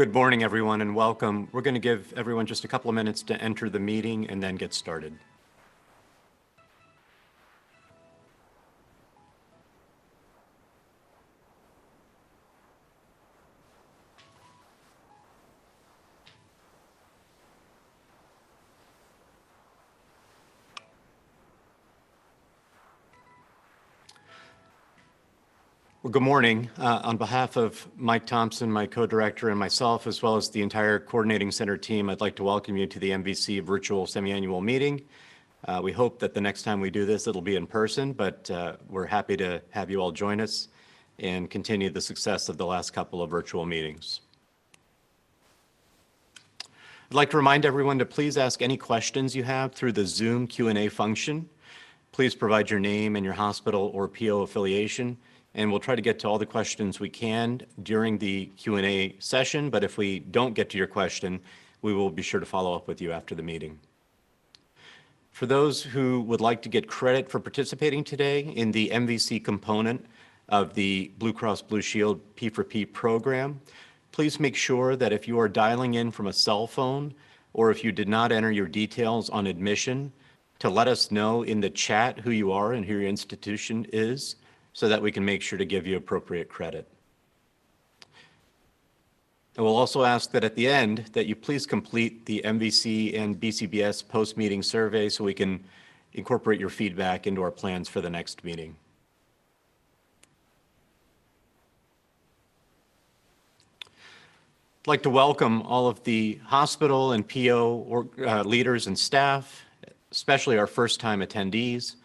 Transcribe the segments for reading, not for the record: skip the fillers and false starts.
Good morning, everyone, and welcome. We're going to give everyone just a couple of minutes to enter the meeting and then get started. Well, good morning. On behalf of Mike Thompson, my co-director, and myself, as well as the entire coordinating center team, I'd like to welcome you to the MVC virtual semi-annual meeting. We hope that the next time we do this, it'll be in person, but we're happy to have you all join us and continue the success of the last couple of virtual meetings. I'd like to remind everyone to please ask any questions you have through the Zoom Q&A function. Please provide your name and your hospital or PO affiliation, and we'll try to get to all the questions we can during the Q&A session, but if we don't get to your question, we will be sure to follow up with you after the meeting. For those who would like to get credit for participating today in the MVC component of the Blue Cross Blue Shield P4P program, please make sure that if you are dialing in from a cell phone or if you did not enter your details on admission, to let us know in the chat who you are and who your institution is, so that we can make sure to give you appropriate credit. And we'll also ask that at the end that you please complete the MVC and BCBS post-meeting survey so we can incorporate your feedback into our plans for the next meeting. I'd like to welcome all of the hospital and PO leaders and staff, especially our first-time attendees.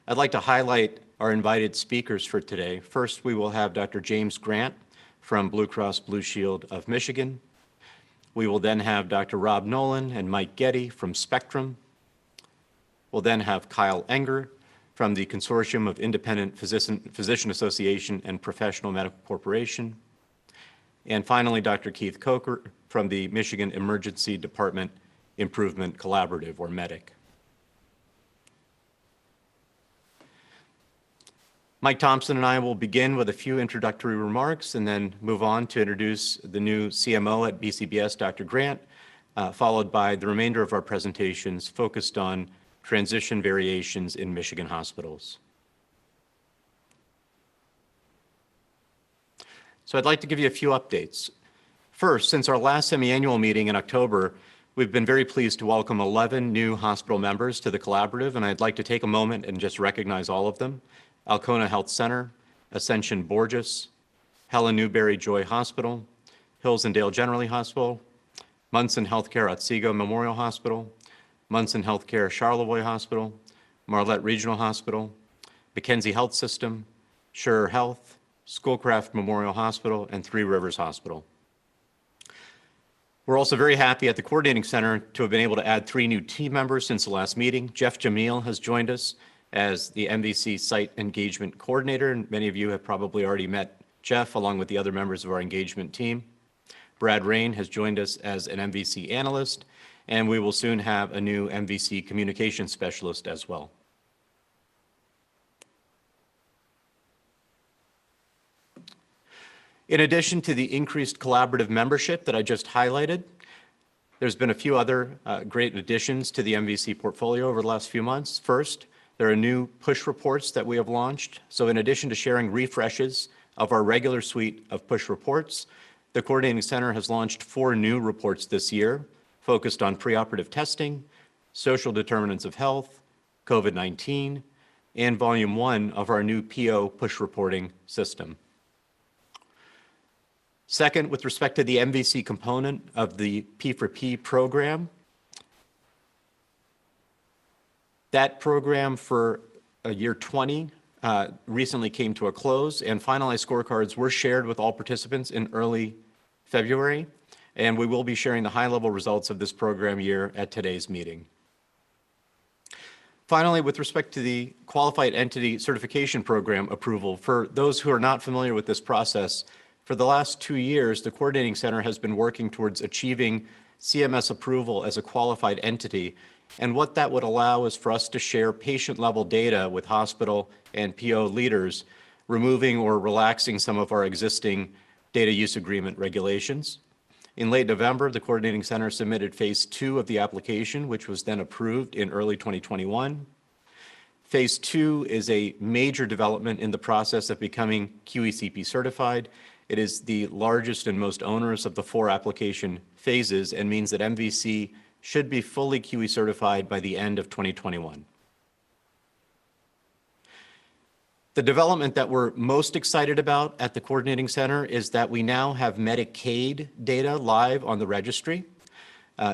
I'd like to highlight our invited speakers for today. First, we will have Dr. James Grant from Blue Cross Blue Shield of Michigan. We will then have Dr. Rob Nolan and Mike Getty from Spectrum. We'll then have Kyle Enger from the Consortium of Independent Physician Association and Professional Medical Corporation. And finally, Dr. Keith Coker from the Michigan Emergency Department Improvement Collaborative, or MEDIC. Mike Thompson and I will begin with a few introductory remarks and then move on to introduce the new CMO at BCBS, Dr. Grant, followed by the remainder of our presentations focused on transition variations in Michigan hospitals. So I'd like to give you a few updates. First, since our last semi-annual meeting in October, we've been very pleased to welcome 11 new hospital members to the collaborative, and I'd like to take a moment and just recognize all of them. Alcona Health Center, Ascension Borges, Helen Newberry Joy Hospital, Hills and Dale General Hospital, Munson Healthcare Otsego Memorial Hospital, Munson Healthcare Charlevoix Hospital, Marlette Regional Hospital, Mackenzie Health System, Sure Health, Schoolcraft Memorial Hospital, and Three Rivers Hospital. We're also very happy at the Coordinating Center to have been able to add 3 new team members since the last meeting. Jeff Jamil has joined us as the MVC Site Engagement Coordinator, and many of you have probably already met Jeff along with the other members of our engagement team. Brad Rain has joined us as an MVC Analyst, and we will soon have a new MVC Communication Specialist as well. In addition to the increased collaborative membership that I just highlighted, there's been a few other great additions to the MVC portfolio over the last few months. First, there are new push reports that we have launched. So in addition to sharing refreshes of our regular suite of push reports, the Coordinating Center has launched 4 new reports this year focused on preoperative testing, social determinants of health, COVID-19, and Volume 1 of our new PO push reporting system. Second, with respect to the MVC component of the P4P program, that program for year 20 recently came to a close, and finalized scorecards were shared with all participants in early February, and we will be sharing the high-level results of this program year at today's meeting. Finally, with respect to the Qualified Entity Certification Program approval, for those who are not familiar with this process, for the last 2 years, the Coordinating Center has been working towards achieving CMS approval as a qualified entity. And what that would allow is for us to share patient-level data with hospital and PO leaders, removing or relaxing some of our existing data use agreement regulations. In late November, the Coordinating Center submitted Phase 2 of the application, which was then approved in early 2021. Phase 2 is a major development in the process of becoming QECP certified. It is the largest and most onerous of the 4 application phases and means that MVC should be fully QE certified by the end of 2021. The development that we're most excited about at the Coordinating Center is that we now have Medicaid data live on the registry.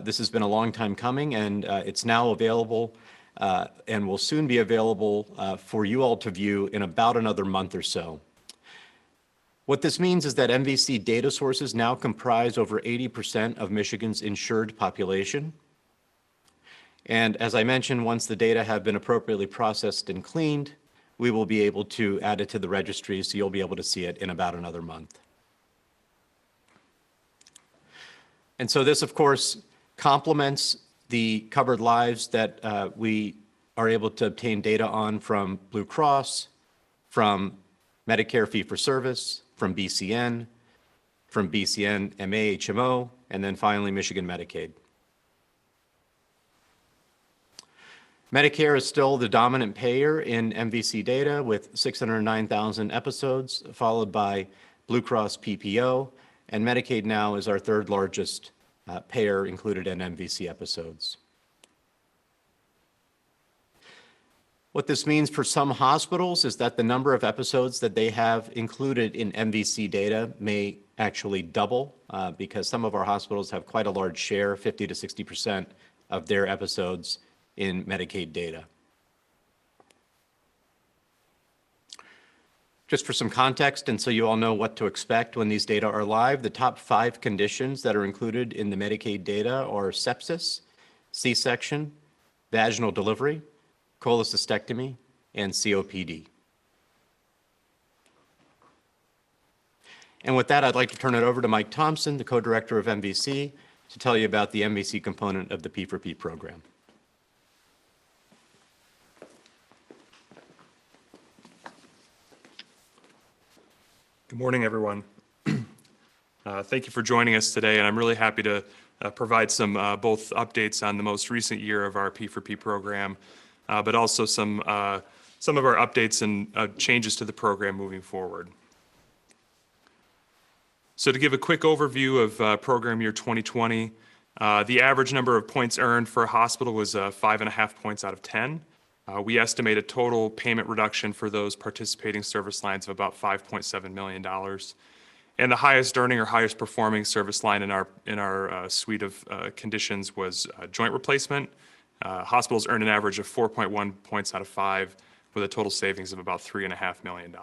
This has been a long time coming, and it's now available and will soon be available for you all to view in about another month or so. What this means is that MVC data sources now comprise over 80% of Michigan's insured population. And as I mentioned, once the data have been appropriately processed and cleaned, we will be able to add it to the registry, so you'll be able to see it in about another month. And so this, of course, complements the covered lives that we are able to obtain data on from Blue Cross, from Medicare fee-for-service, from BCN MA HMO, and then finally Michigan Medicaid. Medicare is still the dominant payer in MVC data with 609,000 episodes, followed by Blue Cross PPO, and Medicaid now is our third largest payer included in MVC episodes. What this means for some hospitals is that the number of episodes that they have included in MVC data may actually double because some of our hospitals have quite a large share, 50 to 60% of their episodes in Medicaid data. Just for some context, and so you all know what to expect when these data are live, the top 5 conditions that are included in the Medicaid data are sepsis, C-section, vaginal delivery, cholecystectomy, and COPD. And with that, I'd like to turn it over to Mike Thompson, the co-director of MVC, to tell you about the MVC component of the P4P program. Good morning, everyone. Thank you for joining us today, and I'm really happy to provide some both updates on the most recent year of our P4P program, but also some of our updates and changes to the program moving forward. So to give a quick overview of program year 2020, the average number of points earned for a hospital was 5.5 points out of 10. We estimate a total payment reduction for those participating service lines of about $5.7 million. And the highest earning or highest performing service line in our suite of conditions was joint replacement. Hospitals earned an average of 4.1 points out of 5 with a total savings of about $3.5 million.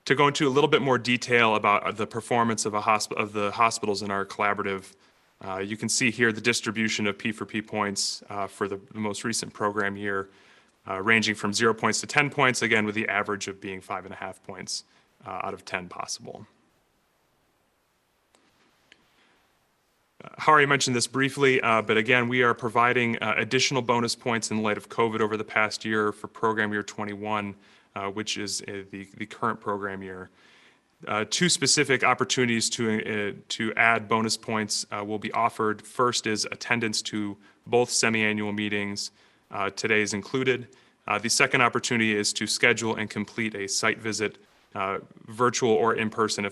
To go into a little bit more detail about the performance of the hospitals in our collaborative, you can see here the distribution of P4P points for the most recent program year, ranging from 0 points to 10 points, again with the average of being 5.5 points out of 10 possible. Hari mentioned this briefly, but again, we are providing additional bonus points in light of COVID over the past year for program year 21, which is the current program year. 2 specific opportunities to add bonus points will be offered. First is attendance to both semi-annual meetings. Today is included. The second opportunity is to schedule and complete a site visit, virtual or in person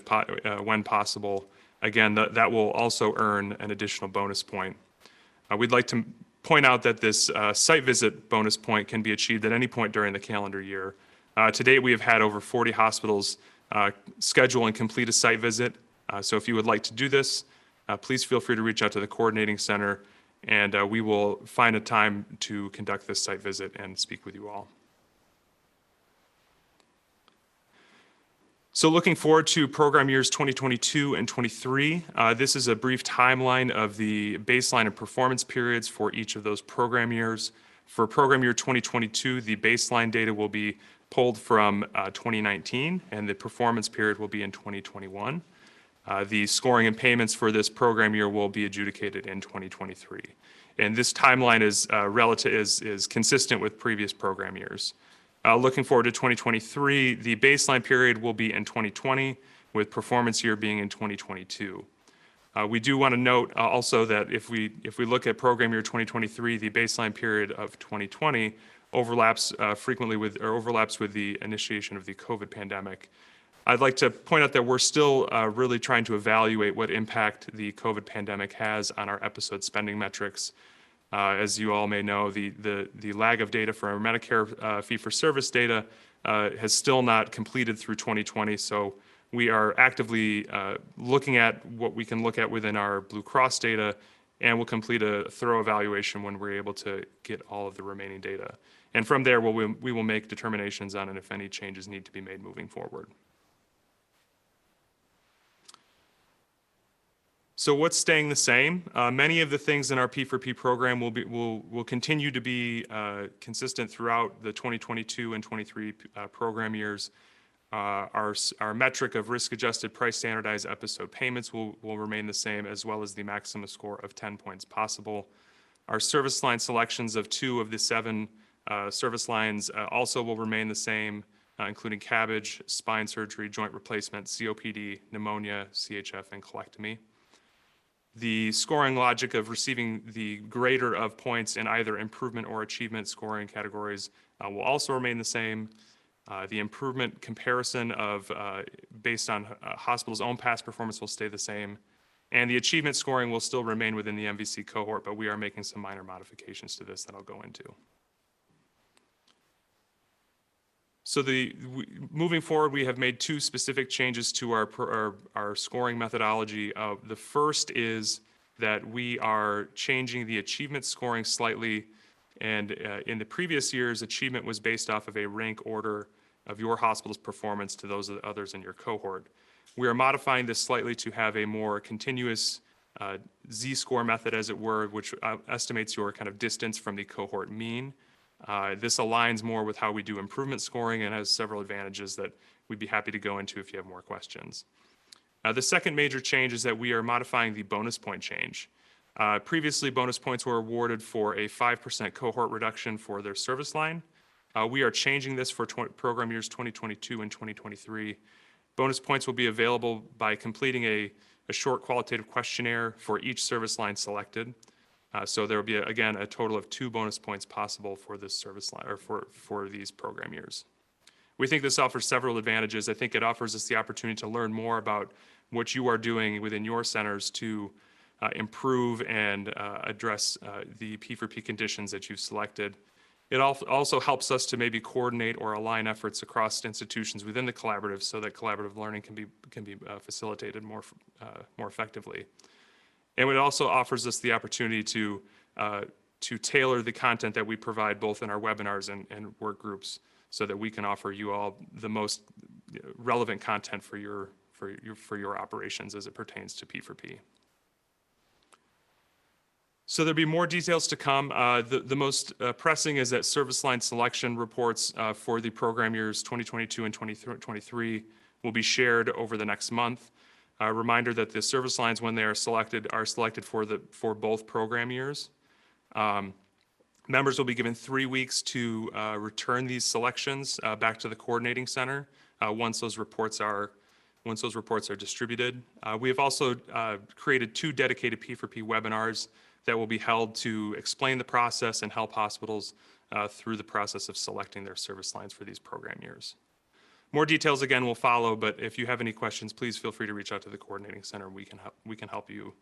when possible. Again, that will also earn an additional bonus point. We'd like to point out that this site visit bonus point can be achieved at any point during the calendar year. To date, we have had over 40 hospitals schedule and complete a site visit. So if you would like to do this, please feel free to reach out to the coordinating center, and we will find a time to conduct this site visit and speak with you all. So looking forward to program years 2022 and 23, this is a brief timeline of the baseline and performance periods for each of those program years. For program year 2022, the baseline data will be pulled from 2019, and the performance period will be in 2021. The scoring and payments for this program year will be adjudicated in 2023. And this timeline is consistent with previous program years. Looking forward to 2023, the baseline period will be in 2020, with performance year being in 2022. We do want to note also that if we look at program year 2023, the baseline period of 2020 overlaps frequently with, or overlaps with the initiation of the COVID pandemic. I'd like to point out that we're still really trying to evaluate what impact the COVID pandemic has on our episode spending metrics. As you all may know, the lag of data for our Medicare fee-for-service data has still not completed through 2020, so we are actively looking at what we can look at within our Blue Cross data, and we'll complete a thorough evaluation when we're able to get all of the remaining data. And from there, we will make determinations on if any changes need to be made moving forward. So what's staying the same? Many of the things in our P4P program will continue to be consistent throughout the 2022 and 23 program years. Our metric of risk-adjusted price standardized episode payments will remain the same, as well as the maximum score of 10 points possible. Our service line selections of 2 of the 7 service lines also will remain the same, including CABG, spine surgery, joint replacement, COPD, pneumonia, CHF, and colectomy. The scoring logic of receiving the greater of points in either improvement or achievement scoring categories will also remain the same. The improvement comparison of based on hospital's own past performance will stay the same. And the achievement scoring will still remain within the MVC cohort, but we are making some minor modifications to this that I'll go into. So moving forward, we have made 2 specific changes to our scoring methodology. The first is that we are changing the achievement scoring slightly. And in the previous years, achievement was based off of a rank order of your hospital's performance to those of the others in your cohort. We are modifying this slightly to have a more continuous Z-score method, as it were, which estimates your kind of distance from the cohort mean. This aligns more with how we do improvement scoring and has several advantages that we'd be happy to go into if you have more questions. The second major change is that we are modifying the bonus point change. Previously, bonus points were awarded for a 5% cohort reduction for their service line. We are changing this for program years 2022 and 2023. Bonus points will be available by completing a short qualitative questionnaire for each service line selected. So there will be, again, a total of 2 bonus points possible for this service line, or for these program years. We think this offers several advantages. I think it offers us the opportunity to learn more about what you are doing within your centers to improve and address the P4P conditions that you've selected. It also helps us to maybe coordinate or align efforts across institutions within the collaborative so that collaborative learning can be facilitated more effectively. And it also offers us the opportunity to tailor the content that we provide both in our webinars and work groups so that we can offer you all the most relevant content for your operations as it pertains to P4P. So there'll be more details to come. The most pressing is that service line selection reports for the program years 2022 and 2023 will be shared over the next month. A reminder that the service lines, when they are selected for both program years. Members will be given 3 weeks to return these selections back to the coordinating center once those reports are distributed. We have also created 2 dedicated P4P webinars that will be held to explain the process and help hospitals through the process of selecting their service lines for these program years. More details, again, will follow, but if you have any questions, please feel free to reach out to the coordinating center. We can help you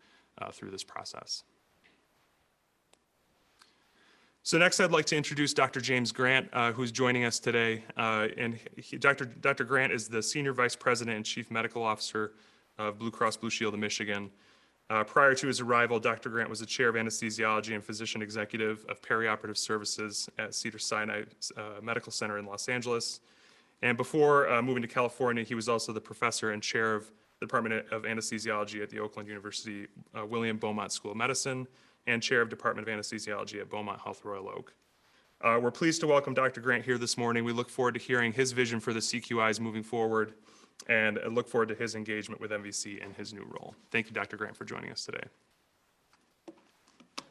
through this process. So next, I'd like to introduce Dr. James Grant, who's joining us today. Dr. Grant is the Senior Vice President and Chief Medical Officer of Blue Cross Blue Shield of Michigan. Prior to his arrival, Dr. Grant was the Chair of Anesthesiology and Physician Executive of Perioperative Services at Cedars-Sinai Medical Center in Los Angeles. And before moving to California, he was also the professor and chair of the Department of Anesthesiology at the Oakland University William Beaumont School of Medicine and chair of Department of Anesthesiology at Beaumont Health Royal Oak. We're pleased to welcome Dr. Grant here this morning. We look forward to hearing his vision for the CQIs moving forward and look forward to his engagement with MVC in his new role. Thank you, Dr. Grant, for joining us today.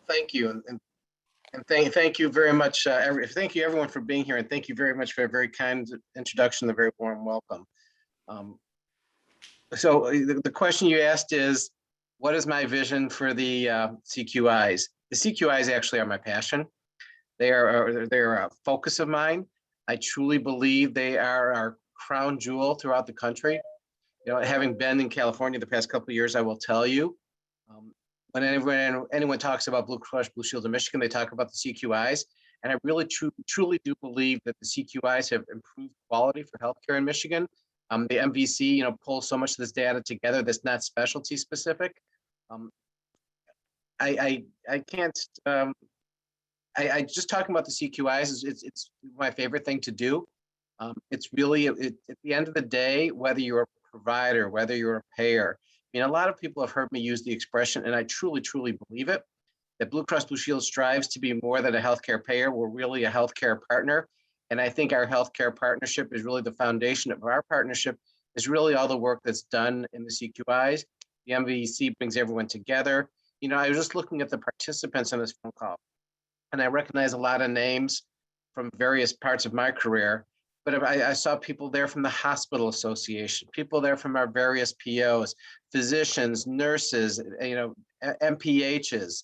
Thank you. And thank you very much. Thank you everyone for being here, and thank you very much for a very kind introduction, a very warm welcome. the question you asked is, what is my vision for the CQIs? The CQIs actually are my passion. They're a focus of mine. I truly believe they are our crown jewel throughout the country. You know, having been in California the past couple of years, I will tell you, when anyone talks about Blue Cross Blue Shield of Michigan, they talk about the CQIs. And I really truly do believe that the CQIs have improved quality for healthcare in Michigan. The MVC, pulls so much of this data together that's not specialty specific. I can't. I just talking about the CQIs it's my favorite thing to do. It's really at the end of the day, whether you're a provider, whether you're a payer. I mean, a lot of people have heard me use the expression, and I truly believe it, that Blue Cross Blue Shield strives to be more than a healthcare payer. We're really a healthcare partner. And I think our healthcare partnership is really the foundation of our partnership is really all the work that's done in the CQIs. The MVC brings everyone together. I was just looking at the participants on this phone call, and I recognize a lot of names from various parts of my career, but I saw people there from the Hospital Association, people there from our various POs, physicians, nurses, MPHs,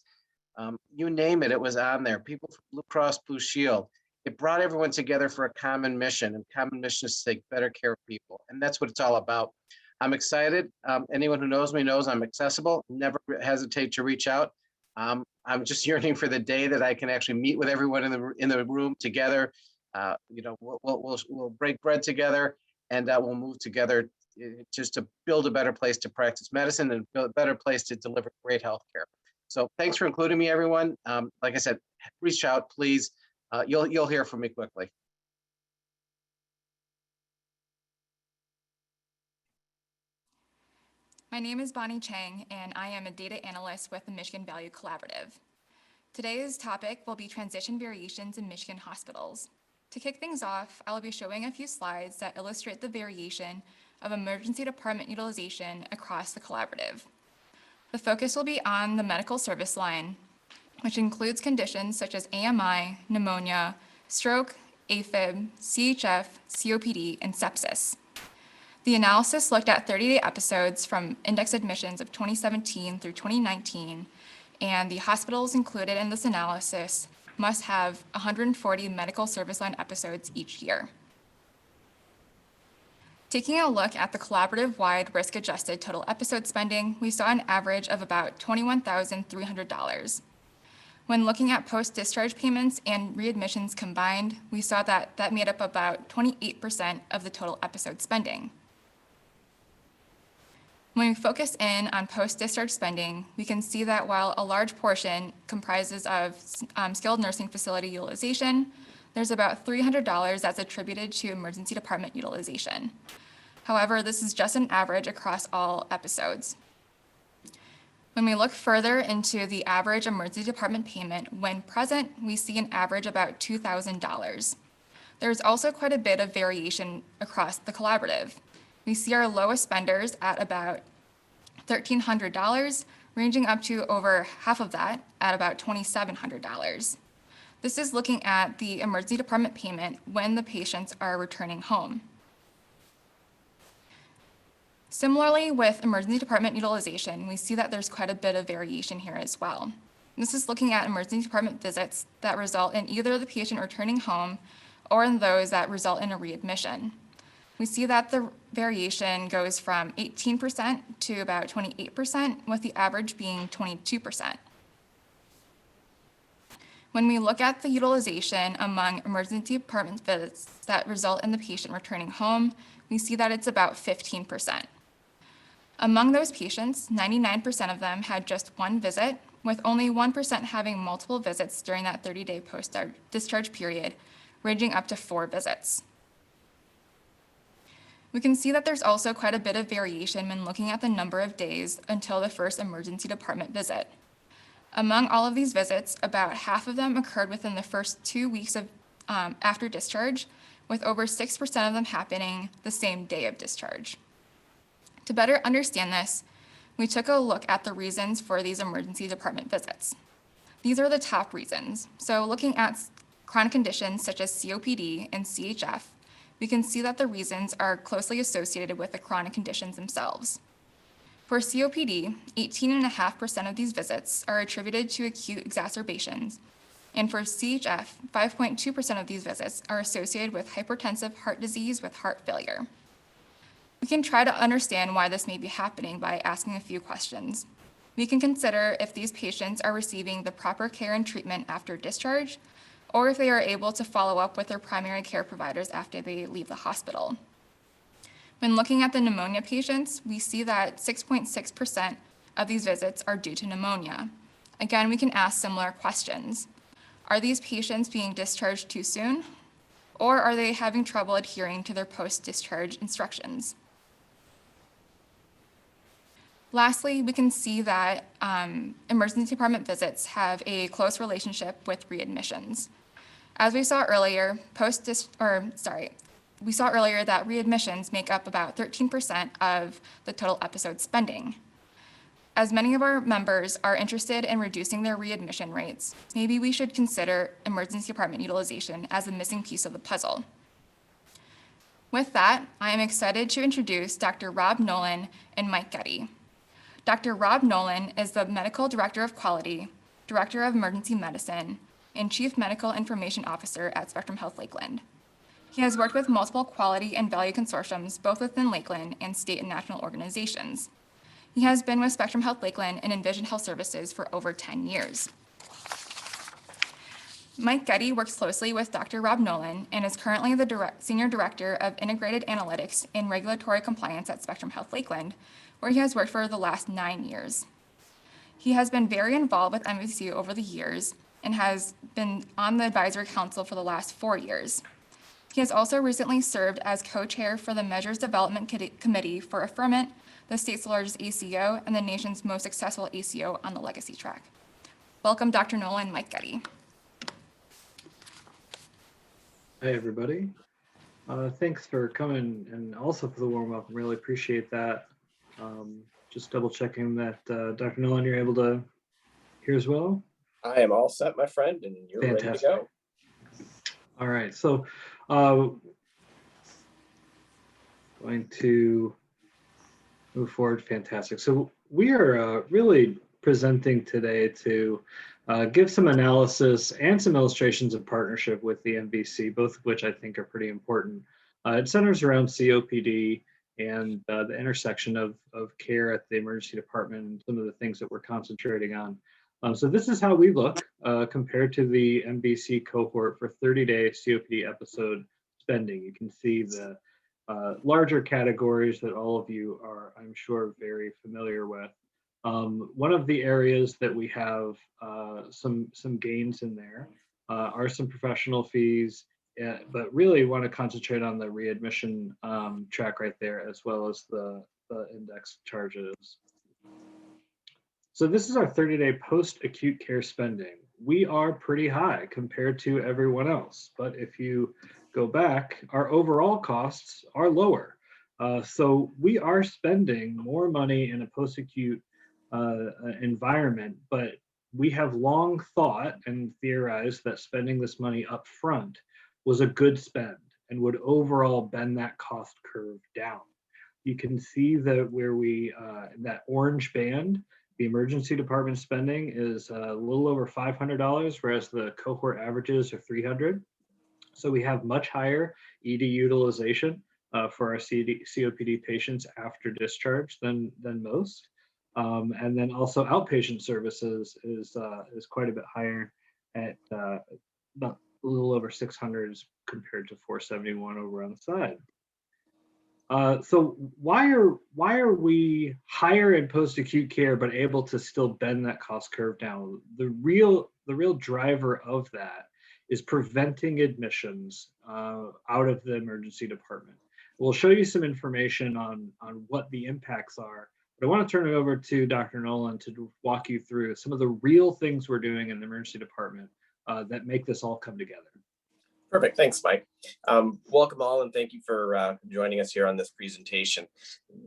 you name it, it was on there. People from Blue Cross Blue Shield. It brought everyone together for a common mission, and common mission is to take better care of people. And that's what it's all about. I'm excited. Anyone who knows me knows I'm accessible. Never hesitate to reach out. I'm just yearning for the day that I can actually meet with everyone in the room together. We'll break bread together, and we'll move together just to build a better place to practice medicine and build a better place to deliver great healthcare. So thanks for including me, everyone. Like I said, reach out, please. You'll hear from me quickly. My name is Bonnie Chang, and I am a data analyst with the Michigan Value Collaborative. Today's topic will be transition variations in Michigan hospitals. To kick things off, I will be showing a few slides that illustrate the variation of emergency department utilization across the collaborative. The focus will be on the medical service line, which includes conditions such as AMI, pneumonia, stroke, AFib, CHF, COPD, and sepsis. The analysis looked at 30-day episodes from index admissions of 2017 through 2019, and the hospitals included in this analysis must have 140 medical service line episodes each year. Taking a look at the collaborative-wide risk-adjusted total episode spending, we saw an average of about $21,300. When looking at post-discharge payments and readmissions combined, we saw that made up about 28% of the total episode spending. When we focus in on post-discharge spending, we can see that while a large portion comprises of skilled nursing facility utilization, there's about $300 that's attributed to emergency department utilization. However, this is just an average across all episodes. When we look further into the average emergency department payment, when present, we see an average about $2,000. There's also quite a bit of variation across the collaborative. We see our lowest spenders at about $1,300, ranging up to over half of that at about $2,700. This is looking at the emergency department payment when the patients are returning home. Similarly, with emergency department utilization, we see that there's quite a bit of variation here as well. This is looking at emergency department visits that result in either the patient returning home or in those that result in a readmission. We see that the variation goes from 18% to about 28%, with the average being 22%. When we look at the utilization among emergency department visits that result in the patient returning home, we see that it's about 15%. Among those patients, 99% of them had just one visit, with only 1% having multiple visits during that 30-day post-discharge period, ranging up to 4 visits. We can see that there's also quite a bit of variation when looking at the number of days until the first emergency department visit. Among all of these visits, about half of them occurred within the first 2 weeks after discharge, with over 6% of them happening the same day of discharge. To better understand this, we took a look at the reasons for these emergency department visits. These are the top reasons. So looking at chronic conditions such as COPD and CHF, we can see that the reasons are closely associated with the chronic conditions themselves. For COPD, 18.5% of these visits are attributed to acute exacerbations, and for CHF, 5.2% of these visits are associated with hypertensive heart disease with heart failure. We can try to understand why this may be happening by asking a few questions. We can consider if these patients are receiving the proper care and treatment after discharge, or if they are able to follow up with their primary care providers after they leave the hospital. When looking at the pneumonia patients, we see that 6.6% of these visits are due to pneumonia. Again, we can ask similar questions. Are these patients being discharged too soon? Or are they having trouble adhering to their post-discharge instructions? Lastly, we can see that emergency department visits have a close relationship with readmissions. As we saw earlier, we saw earlier that readmissions make up about 13% of the total episode spending. As many of our members are interested in reducing their readmission rates, maybe we should consider emergency department utilization as a missing piece of the puzzle. With that, I am excited to introduce Dr. Rob Nolan and Mike Getty. Dr. Rob Nolan is the Medical Director of Quality, Director of Emergency Medicine, and Chief Medical Information Officer at Spectrum Health Lakeland. He has worked with multiple quality and value consortiums, both within Lakeland and state and national organizations. He has been with Spectrum Health Lakeland and Envision Health Services for over 10 years. Mike Getty works closely with Dr. Rob Nolan and is currently the Senior Director of Integrated Analytics and Regulatory Compliance at Spectrum Health Lakeland, where he has worked for the last 9 years. He has been very involved with MVC over the years and has been on the advisory council for the last 4 years. He has also recently served as co-chair for the Measures Development Committee for Affirmant, the state's largest ACO, and the nation's most successful ACO on the legacy track. Welcome, Dr. Nolan, Mike Getty. Hi, everybody. Thanks for coming and also for the warm up. Really appreciate that. Just double checking that Dr. Nolan, you're able to hear as well. I am all set, my friend, and you're Fantastic. ready to go. All right, so going to move forward. Fantastic. So we are really presenting today to give some analysis and some illustrations of partnership with the MVC, both of which I think are pretty important. It centers around COPD and the intersection of care at the emergency department and some of the things that we're concentrating on. So this is how we look compared to the MVC cohort for 30-day COPD episode spending. You can see the larger categories that all of you are, I'm sure, very familiar with. One of the areas that we have some gains in there are some professional fees, but really want to concentrate on the readmission track right there, as well as the index charges. So this is our 30-day post-acute care spending. We are pretty high compared to everyone else, but if you go back, our overall costs are lower. So we are spending more money in a post-acute environment, but we have long thought and theorized that spending this money up front was a good spend and would overall bend that cost curve down. You can see that where we, that orange band, the emergency department spending is a little over $500, whereas the cohort averages are $300. So we have much higher ED utilization for our COPD patients after discharge than most. And then also outpatient services is quite a bit higher at about a little over 600 compared to 471 over on the side. So why are we higher in post-acute care but able to still bend that cost curve down? The real driver of that is preventing admissions out of the emergency department. We'll show you some information on what the impacts are, but I want to turn it over to Dr. Nolan to walk you through some of the real things we're doing in the emergency department that make this all come together. Perfect. Thanks, Mike. Welcome all, and thank you for joining us here on this presentation.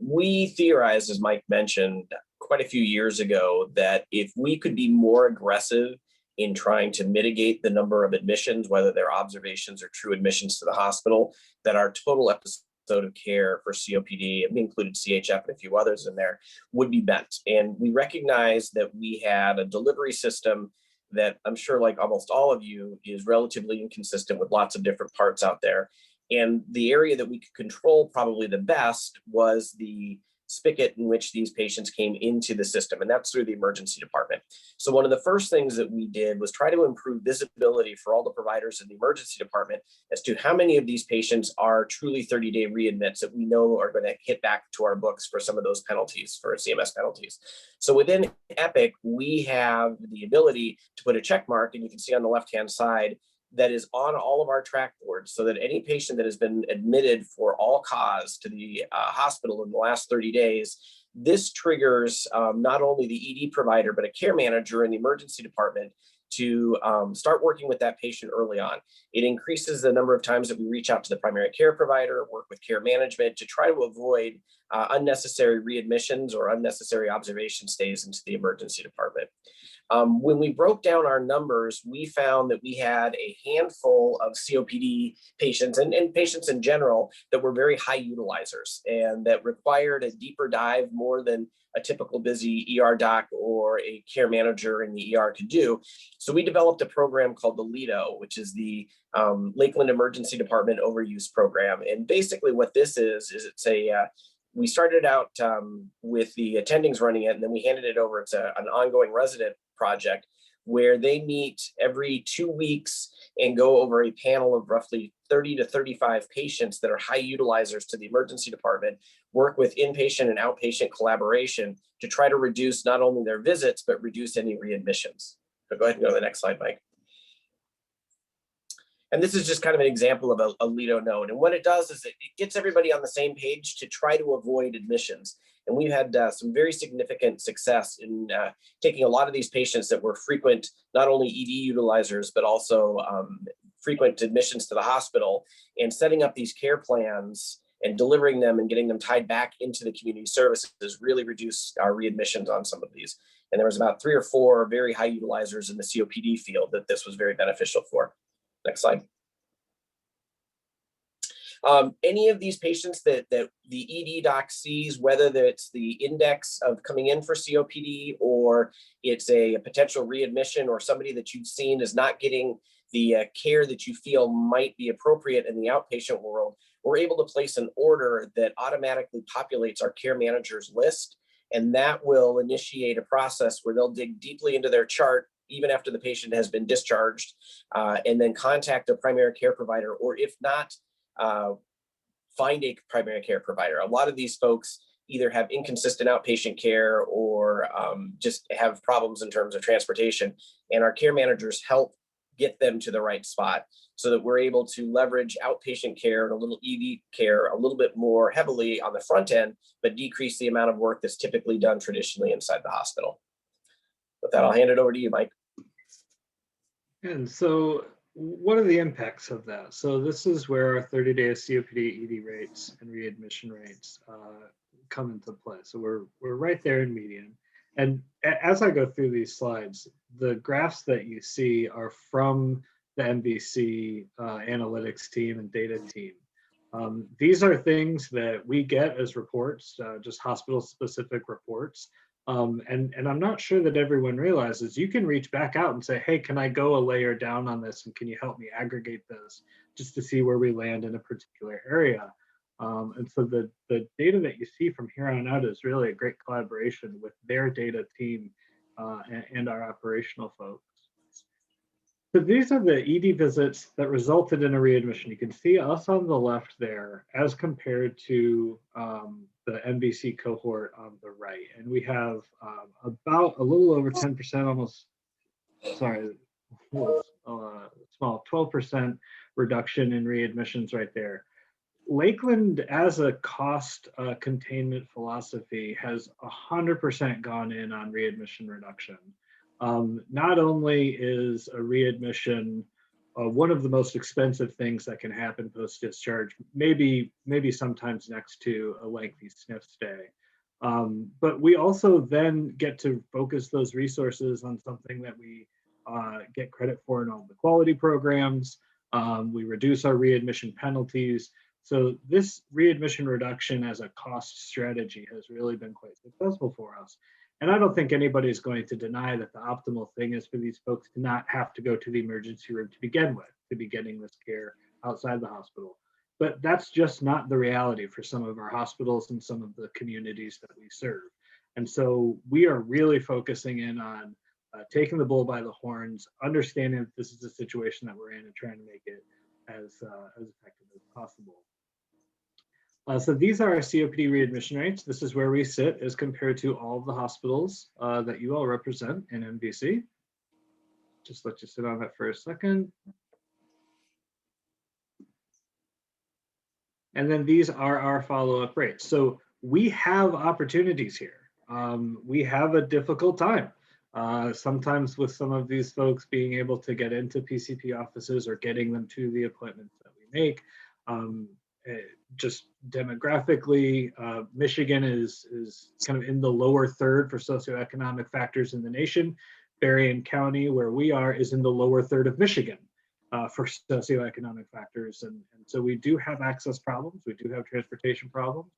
We theorized, as Mike mentioned, quite a few years ago, that if we could be more aggressive in trying to mitigate the number of admissions, whether they're observations or true admissions to the hospital, that our total episode of care for COPD, and we included CHF and a few others in there, would be bent. And we recognized that we had a delivery system that I'm sure, like almost all of you, is relatively inconsistent with lots of different parts out there. And the area that we could control probably the best was the spigot in which these patients came into the system, and that's through the emergency department. So one of the first things that we did was try to improve visibility for all the providers in the emergency department as to how many of these patients are truly 30-day readmits that we know are going to hit back to our books for some of those penalties, for CMS penalties. So within Epic, we have the ability to put a check mark, and you can see on the left-hand side, that is on all of our track boards, so that any patient that has been admitted for all cause to the hospital in the last 30 days, this triggers not only the ED provider, but a care manager in the emergency department to start working with that patient early on. It increases the number of times that we reach out to the primary care provider, work with care management to try to avoid unnecessary readmissions or unnecessary observation stays into the emergency department. When we broke down our numbers, we found that we had a handful of COPD patients and patients in general that were very high utilizers and that required a deeper dive more than a typical busy ER doc or a care manager in the ER could do. So we developed a program called the LEADO, which is the Lakeland Emergency Department Overuse Program. And basically what this is it's a we started out with the attendings running it, and then we handed it over. It's an ongoing resident project where they meet every 2 weeks and go over a panel of roughly 30 to 35 patients that are high utilizers to the emergency department, work with inpatient and outpatient collaboration to try to reduce not only their visits, but reduce any readmissions. So go ahead and go to the next slide, Mike. And this is just kind of an example of a LEADO node. And what it does is it gets everybody on the same page to try to avoid admissions. And we've had some very significant success in taking a lot of these patients that were frequent, not only ED utilizers, but also frequent admissions to the hospital, and setting up these care plans and delivering them and getting them tied back into the community services really reduced our readmissions on some of these. And there was about 3 or 4 very high utilizers in the COPD field that this was very beneficial for. Next slide. Any of these patients that the ED doc sees, whether it's the index of coming in for COPD or it's a potential readmission or somebody that you've seen is not getting the care that you feel might be appropriate in the outpatient world, we're able to place an order that automatically populates our care manager's list. And that will initiate a process where they'll dig deeply into their chart even after the patient has been discharged, and then contact a primary care provider, or if not, find a primary care provider. A lot of these folks either have inconsistent outpatient care or just have problems in terms of transportation, and our care managers help get them to the right spot so that we're able to leverage outpatient care and a little ED care a little bit more heavily on the front end, but decrease the amount of work that's typically done traditionally inside the hospital. With that, I'll hand it over to you, Mike. And so what are the impacts of that? So this is where our 30-day COPD ED rates and readmission rates come into play. So we're right there in median. And as I go through these slides, the graphs that you see are from the MVC analytics team and data team. These are things that we get as reports, just hospital-specific reports. And I'm not sure that everyone realizes you can reach back out and say, hey, can I go a layer down on this? And can you help me aggregate this just to see where we land in a particular area? And so the data that you see from here on out is really a great collaboration with their data team and our operational folks. So these are the ED visits that resulted in a readmission. You can see us on the left there as compared to the MVC cohort on the right. And we have about a little over 10%, almost, sorry, small, 12% reduction in readmissions right there. Lakeland, as a cost containment philosophy, has 100% gone in on readmission reduction. Not only is a readmission one of the most expensive things that can happen post-discharge, maybe sometimes next to a lengthy SNF stay, but we also then get to focus those resources on something that we get credit for in all the quality programs. We reduce our readmission penalties. So this readmission reduction as a cost strategy has really been quite successful for us. And I don't think anybody's going to deny that the optimal thing is for these folks to not have to go to the emergency room to begin with, to be getting this care outside the hospital. But that's just not the reality for some of our hospitals and some of the communities that we serve. And so we are really focusing in on taking the bull by the horns, understanding that this is the situation that we're in and trying to make it as effective as possible. So these are our COPD readmission rates. This is where we sit as compared to all of the hospitals that you all represent in MVC. Just let you sit on that for a second. And then these are our follow-up rates. So we have opportunities here. We have a difficult time. Sometimes with some of these folks being able to get into PCP offices or getting them to the appointments that we make. Just demographically, Michigan is kind of in the lower third for socioeconomic factors in the nation. Berrien County, where we are, is in the lower third of Michigan for socioeconomic factors. And so we do have access problems. We do have transportation problems,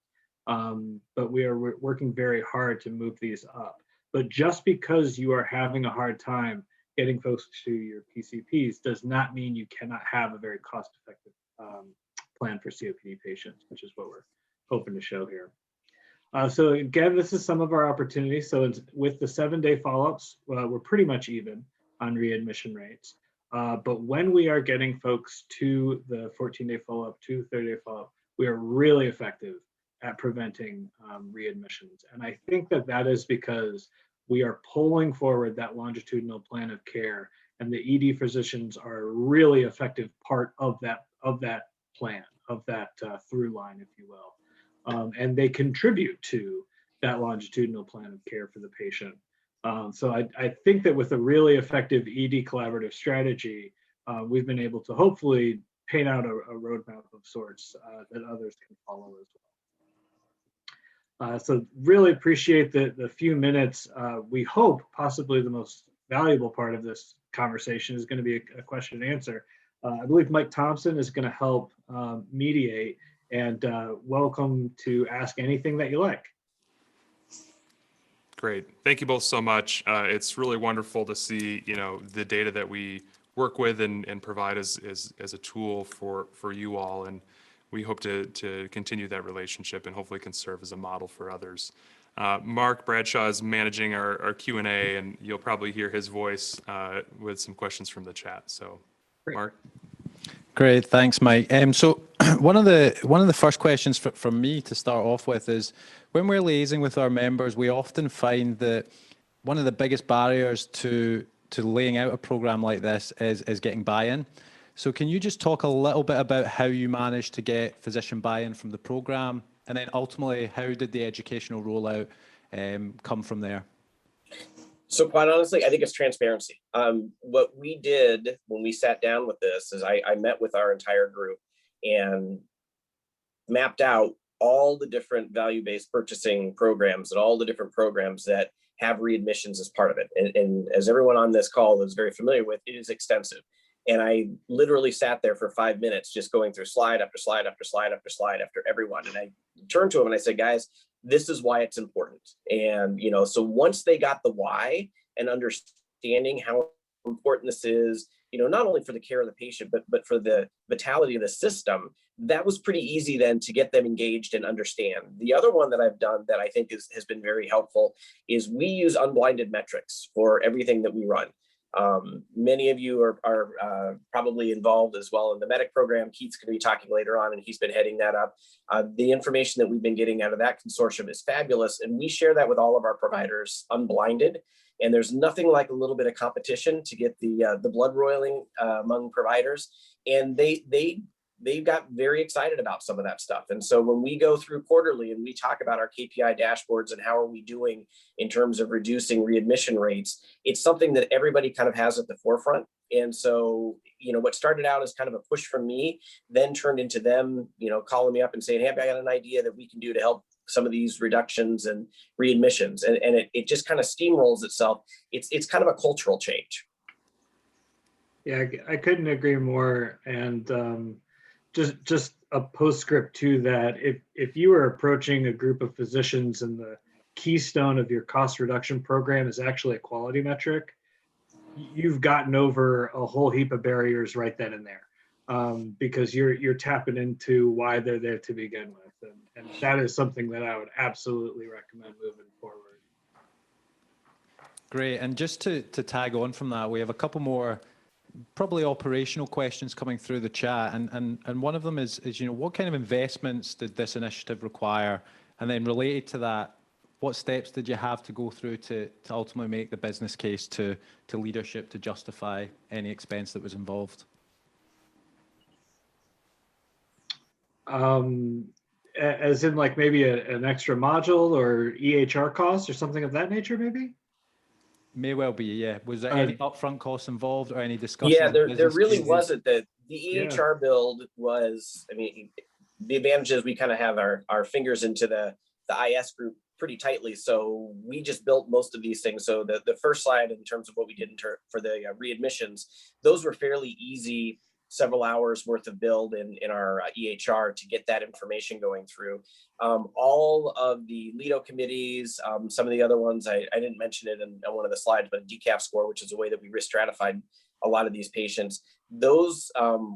but we are working very hard to move these up. But just because you are having a hard time getting folks to your PCPs does not mean you cannot have a very cost-effective plan for COPD patients, which is what we're hoping to show here. So again, this is some of our opportunities. So it's, with the 7-day follow-ups, we're pretty much even on readmission rates. But when we are getting folks to the 14-day follow-up, to the 30-day follow-up, we are really effective at preventing readmissions. And I think that that is because we are pulling forward that longitudinal plan of care, and the ED physicians are a really effective part of that plan, of that through line, if you will. And they contribute to that longitudinal plan of care for the patient. So I think that with a really effective ED collaborative strategy, we've been able to hopefully paint out a roadmap of sorts that others can follow as well. So really appreciate the few minutes. We hope possibly the most valuable part of this conversation is going to be a question and answer. I believe Mike Thompson is going to help mediate, and welcome to ask anything that you like. Great. Thank you both so much. It's really wonderful to see, the data that we work with and provide as a tool for you all. And we hope to continue that relationship and hopefully can serve as a model for others. Mark Bradshaw is managing our Q&A, and you'll probably hear his voice with some questions from the chat. So, Great. Mark. Great, thanks, Mike. So one of the first questions from me to start off with is, when we're liaising with our members, we often find that one of the biggest barriers to laying out a program like this is getting buy-in. So can you just talk a little bit about how you managed to get physician buy-in from the program, and then ultimately how did the educational rollout come from there? So quite honestly, I think it's transparency. What we did when we sat down with this is I met with our entire group and mapped out all the different value-based purchasing programs and all the different programs that have readmissions as part of it. And as everyone on this call is very familiar with, it is extensive. And I literally sat there for 5 minutes just going through slide after slide after slide after slide after everyone. And I turned to them and I said, guys, this is why it's important. And, so once they got the why and understanding how important this is, not only for the care of the patient, but for the vitality of the system, that was pretty easy then to get them engaged and understand. The other one that I've done that I think has been very helpful is we use unblinded metrics for everything that we run. Many of you are probably involved as well in the MEDIC program. Keith's going to be talking later on, and he's been heading that up. The information that we've been getting out of that consortium is fabulous, and we share that with all of our providers unblinded. And there's nothing like a little bit of competition to get the blood roiling among providers, and they got very excited about some of that stuff. And so when we go through quarterly and we talk about our KPI dashboards and how are we doing in terms of reducing readmission rates, it's something that everybody kind of has at the forefront. And so, what started out as kind of a push from me, then turned into them, calling me up and saying, hey, I got an idea that we can do to help some of these reductions and readmissions. And it just kind of steamrolls itself. It's kind of a cultural change. Yeah, I couldn't agree more. And just a postscript to that, if you are approaching a group of physicians and the keystone of your cost reduction program is actually a quality metric, you've gotten over a whole heap of barriers right then and there, because you're tapping into why they're there to begin with, and that is something that I would absolutely recommend moving forward. Great. And just to tag on from that, we have a couple more probably operational questions coming through the chat. And one of them is, you know, what kind of investments did this initiative require? And then related to that, what steps did you have to go through to ultimately make the business case to leadership to justify any expense that was involved? As in like maybe an extra module or EHR cost or something of that nature, maybe? May well be, yeah. Was there any upfront costs involved or any discussions? Yeah, of there business really cases? wasn't. The Yeah. EHR build was, I mean, the advantage is we kind of have our fingers into the IS group pretty tightly. So we just built most of these things. So the first slide in terms of what we did for the readmissions, those were fairly easy, several hours worth of build in our EHR to get that information going through. All of the LEADO committees, some of the other ones, I didn't mention it in one of the slides, but DCAP score, which is a way that we risk stratified a lot of these patients. Those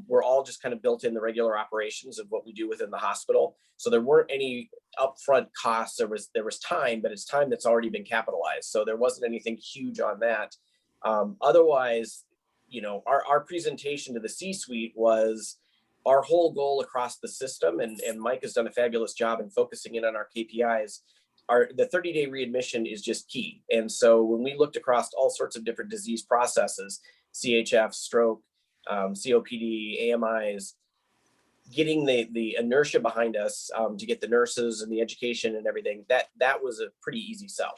were all just kind of built in the regular operations of what we do within the hospital. So there weren't any upfront costs. There was time, but it's time that's already been capitalized. So there wasn't anything huge on that. Otherwise, you know, our presentation to the C-suite was our whole goal across the system, and Mike has done a fabulous job in focusing in on our KPIs. The 30-day readmission is just key. And so when we looked across all sorts of different disease processes, CHF, stroke, COPD, AMIs, getting the inertia behind us to get the nurses and the education and everything, that was a pretty easy sell.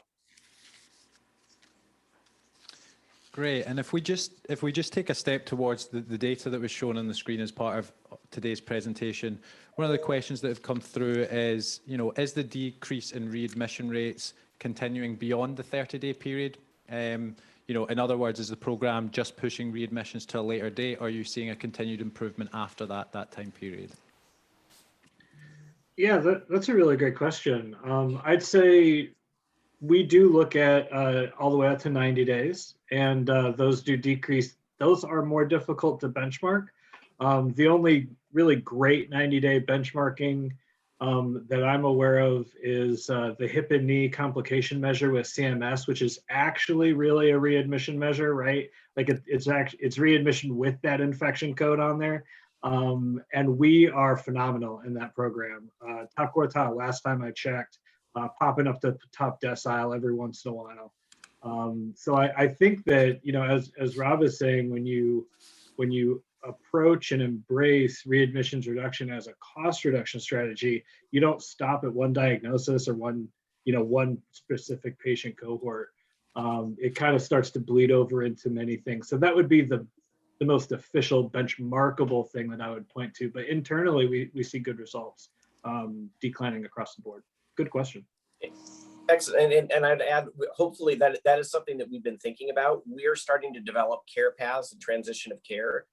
Great. And if we just take a step towards the data that was shown on the screen as part of today's presentation, one of the questions that have come through is, you know, is the decrease in readmission rates continuing beyond the 30-day period? You know, in other words, is the program just pushing readmissions to a later date, or are you seeing a continued improvement after that time period? Yeah, that's a really great question. I'd say we do look at all the way out to 90 days, and those do decrease. Those are more difficult to benchmark. The only really great 90-day benchmarking that I'm aware of is the hip and knee complication measure with CMS, which is actually really a readmission measure, right? Like it's readmission with that infection code on there. And we are phenomenal in that program. Top quartile last time I checked, popping up to top decile every once in a while. So I think that, you know, as Rob is saying, when you approach and embrace readmissions reduction as a cost reduction strategy, you don't stop at one diagnosis or one specific patient cohort. It kind of starts to bleed over into many things. So that would be the most official benchmarkable thing that I would point to. But internally, we see good results, declining across the board. Good question. Excellent. And I'd add, hopefully that is something that we've been thinking about. We are starting to develop care paths and transition of care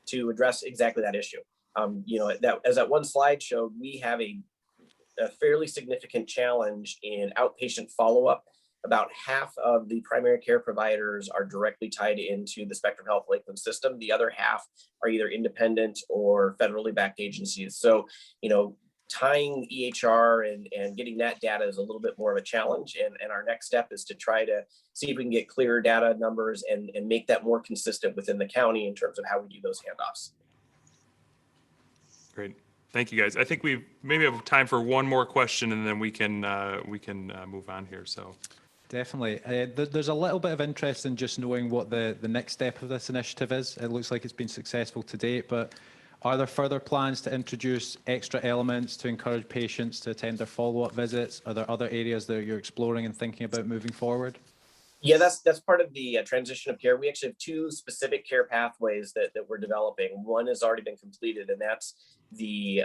to address exactly that issue. You know, as that one slide showed, we have a fairly significant challenge in outpatient follow-up. About half of the primary care providers are directly tied into the Spectrum Health Lakeland system. The other half are either independent or federally backed agencies. So, you know, tying EHR and getting that data is a little bit more of a challenge. And our next step is to try to see if we can get clearer data numbers and make that more consistent within the county in terms of how we do those handoffs. Great. Thank you, guys. I think we maybe have time for one more question, and then we can move on here. So. Definitely. There's a little bit of interest in just knowing what the next step of this initiative is. It looks like it's been successful to date, but are there further plans to introduce extra elements to encourage patients to attend their follow-up visits? Are there other areas that you're exploring and thinking about moving forward? Yeah, that's part of the transition of care. We actually have two specific care pathways that we're developing. One has already been completed, and that's the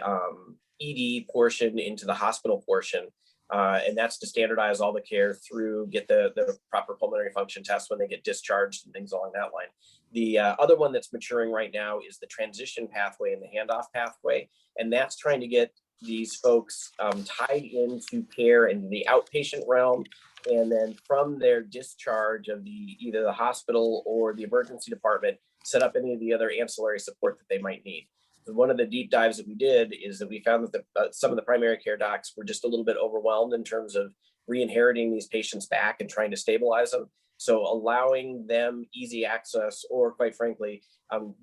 ED portion into the hospital portion. And that's to standardize all the care through, get the proper pulmonary function test when they get discharged and things along that line. The other one that's maturing right now is the transition pathway and the handoff pathway. And that's trying to get these folks tied into care in the outpatient realm. And then from their discharge of either the hospital or the emergency department, set up any of the other ancillary support that they might need. So one of the deep dives that we did is that we found that some of the primary care docs were just a little bit overwhelmed in terms of re-inheriting these patients back and trying to stabilize them. So allowing them easy access, or quite frankly,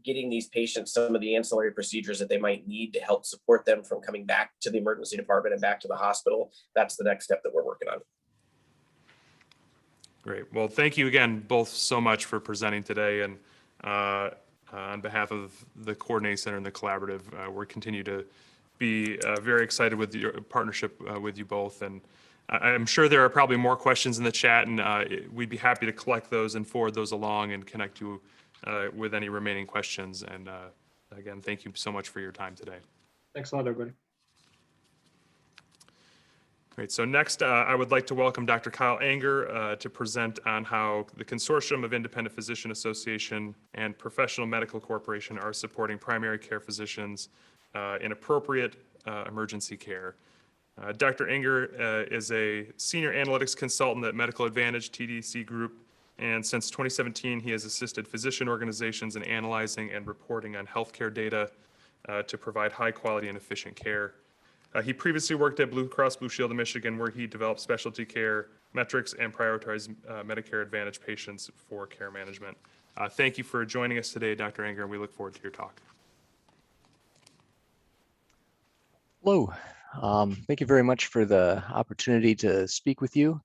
getting these patients some of the ancillary procedures that they might need to help support them from coming back to the emergency department and back to the hospital. That's the next step that we're working on. Great. Well, thank you again both so much for presenting today. And on behalf of the Coordinating Center and the Collaborative, we continue to be very excited with your partnership with you both. And I'm sure there are probably more questions in the chat, and we'd be happy to collect those and forward those along and connect you with any remaining questions. And again, thank you so much for your time today. Thanks a lot, everybody. Great. So next, I would like to welcome Dr. Kyle Anger to present on how the Consortium of Independent Physician Association and Professional Medical Corporation are supporting primary care physicians in appropriate emergency care. Dr. Anger is a senior analytics consultant at Medical Advantage TDC Group, and since 2017, he has assisted physician organizations in analyzing and reporting on healthcare data to provide high quality and efficient care. He previously worked at Blue Cross Blue Shield of Michigan, where he developed specialty care metrics and prioritized Medicare Advantage patients for care management. Thank you for joining us today, Dr. Anger, and we look forward to your talk. Hello. Thank you very much for the opportunity to speak with you.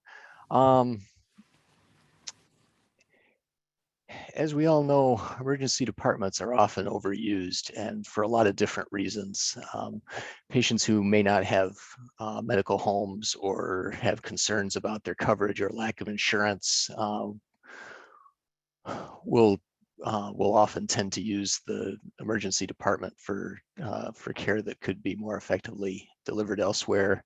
As we all know, emergency departments are often overused, and for a lot of different reasons. Patients who may not have medical homes or have concerns about their coverage or lack of insurance will often tend to use the emergency department for care that could be more effectively delivered elsewhere.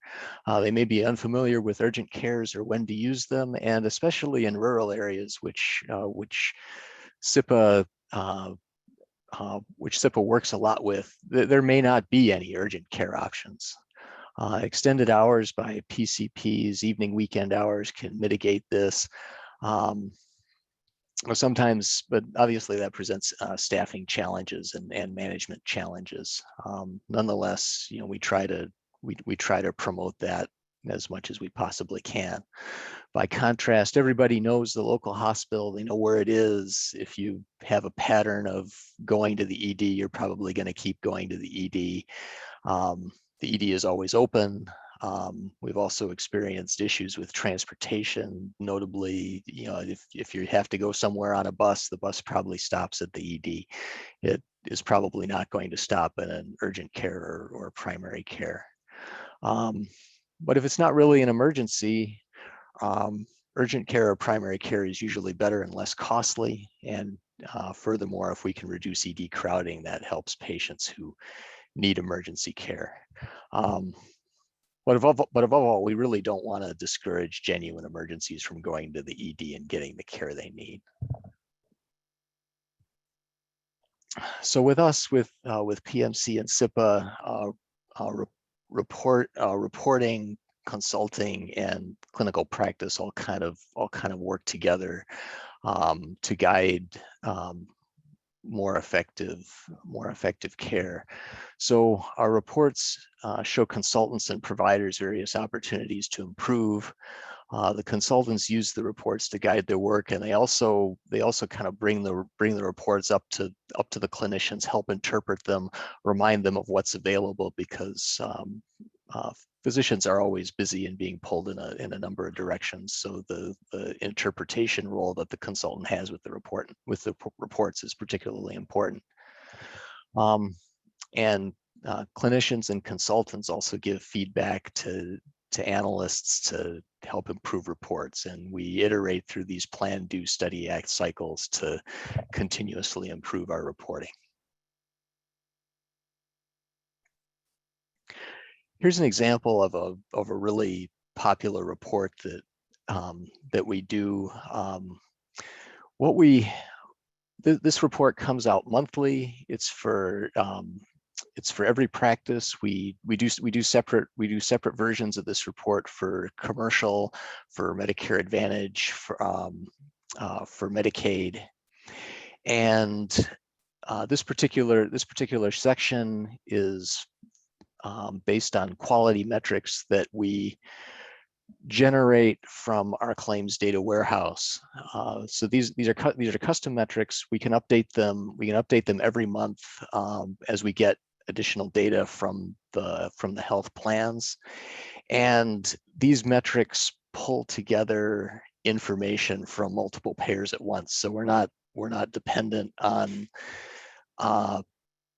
They may be unfamiliar with urgent cares or when to use them, and especially in rural areas, which SIPA works a lot with, there may not be any urgent care options. Extended hours by PCPs, evening weekend hours can mitigate this. Sometimes, but obviously that presents staffing challenges and management challenges. Nonetheless, we try to promote that as much as we possibly can. By contrast, everybody knows the local hospital, they know where it is. If you have a pattern of going to the ED, you're probably going to keep going to the ED. The ED is always open. We've also experienced issues with transportation, notably, if you have to go somewhere on a bus, the bus probably stops at the ED. It is probably not going to stop in an urgent care or primary care. But if it's not really an emergency, urgent care or primary care is usually better and less costly. And furthermore, if we can reduce ED crowding, that helps patients who need emergency care. But above all, we really don't want to discourage genuine emergencies from going to the ED and getting the care they need. So with us, with PMC and SIPA, reporting, consulting, and clinical practice all kind of work together to guide more effective care. So our reports show consultants and providers various opportunities to improve. The consultants use the reports to guide their work, and they also kind of bring the reports up to the clinicians, help interpret them, remind them of what's available, because physicians are always busy and being pulled in a number of directions. So the interpretation role that the consultant has with the reports is particularly important. And clinicians and consultants also give feedback to analysts to help improve reports, and we iterate through these plan, do, study, act cycles to continuously improve our reporting. Here's an example of a really popular report that that we do. This report comes out monthly. It's for every practice. We do separate versions of this report for commercial, for Medicare Advantage, for Medicaid, and this particular section is based on quality metrics that we generate from our claims data warehouse. So these are custom metrics. We can update them. We can update them every month as we get additional data from the health plans. And these metrics pull together information from multiple payers at once. So we're not dependent on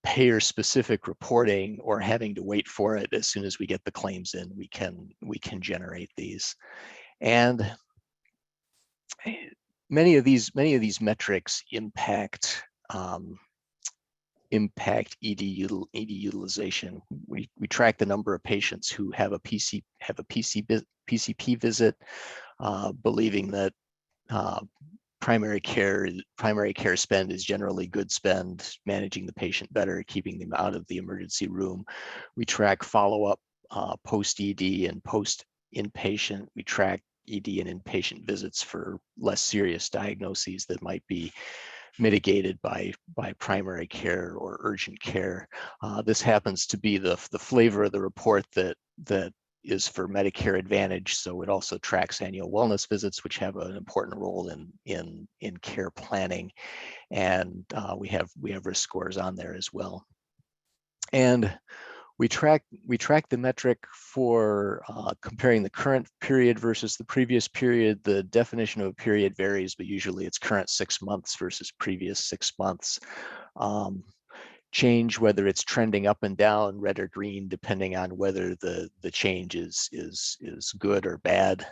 payer specific reporting or having to wait for it. As soon as we get the claims in, we can generate these. And many of these metrics impact ED utilization. We track the number of patients who have a PCP visit, believing that primary care spend is generally good spend, managing the patient better, keeping them out of the emergency room. We track follow-up post-ED and post-inpatient. We track ED and inpatient visits for less serious diagnoses that might be mitigated by primary care or urgent care. This happens to be the flavor of the report that is for Medicare Advantage. So it also tracks annual wellness visits, which have an important role in care planning. And we have risk scores on there as well. And we track the metric for comparing the current period versus the previous period. The definition of a period varies, but usually it's current 6 months versus previous 6 months. Change, whether it's trending up and down, red or green, depending on whether the change is good or bad.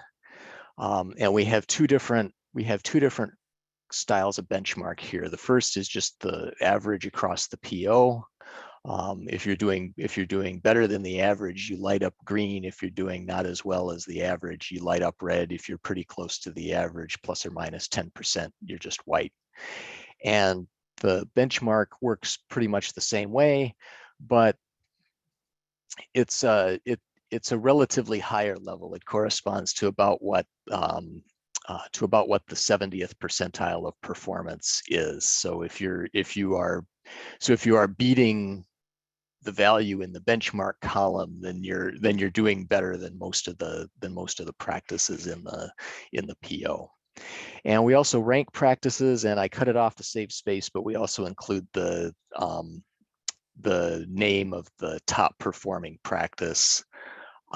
And we have two different styles of benchmark here. The first is just the average across the PO. If you're doing better than the average, you light up green. If you're doing not as well as the average, you light up red. If you're pretty close to the average, plus or minus 10%, you're just white. And the benchmark works pretty much the same way, but it's a relatively higher level. It corresponds to about what the 70th percentile of performance is. So if you are beating the value in the benchmark column, then you're doing better than most of the practices in the PO. And we also rank practices, and I cut it off to save space, but we also include the name of the top performing practice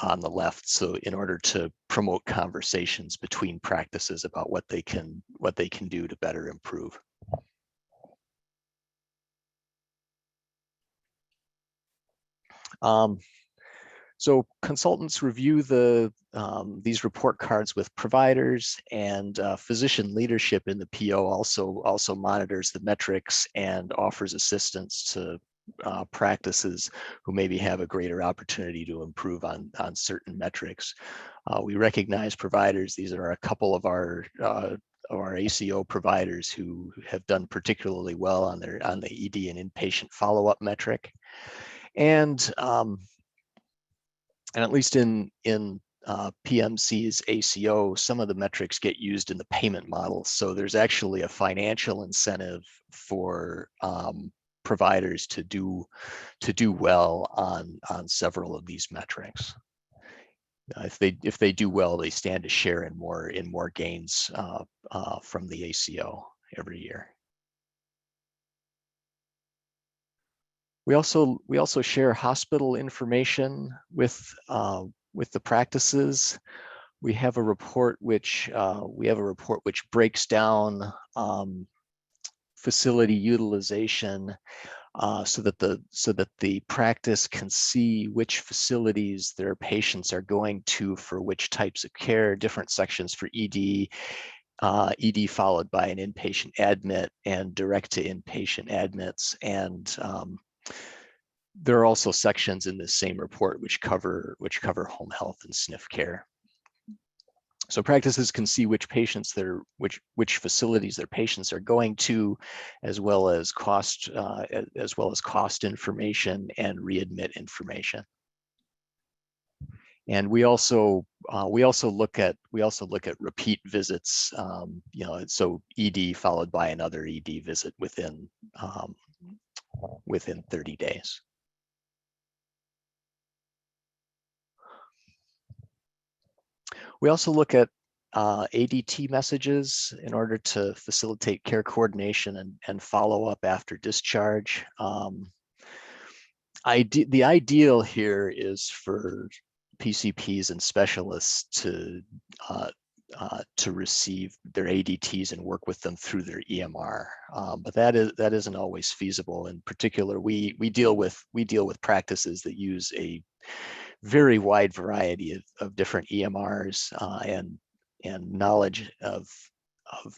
on the left. So in order to promote conversations between practices about what they can do to better improve. So consultants review these report cards with providers, and physician leadership in the PO also monitors the metrics and offers assistance to practices who maybe have a greater opportunity to improve on certain metrics. We recognize providers. These are a couple of our ACO providers who have done particularly well on the ED and inpatient follow-up metric. And at least in PMC's ACO, some of the metrics get used in the payment model. So there's actually a financial incentive for providers to do well on several of these metrics. If they do well, they stand to share in more gains from the ACO every year. We also share hospital information with the practices. We have a report which breaks down facility utilization so that the practice can see which facilities their patients are going to for which types of care. Different sections for ED. ED followed by an inpatient admit and direct to inpatient admits. And there are also sections in this same report which cover home health and SNF care. So practices can see which patients which facilities their patients are going to, as well as cost information and readmit information. And we also look at repeat visits. So ED followed by another ED visit within 30 days. We also look at ADT messages in order to facilitate care coordination and follow up after discharge. The ideal here is for PCPs and specialists to receive their ADTs and work with them through their EMR, but that isn't always feasible. In particular, we deal with practices that use a very wide variety of different EMRs and knowledge of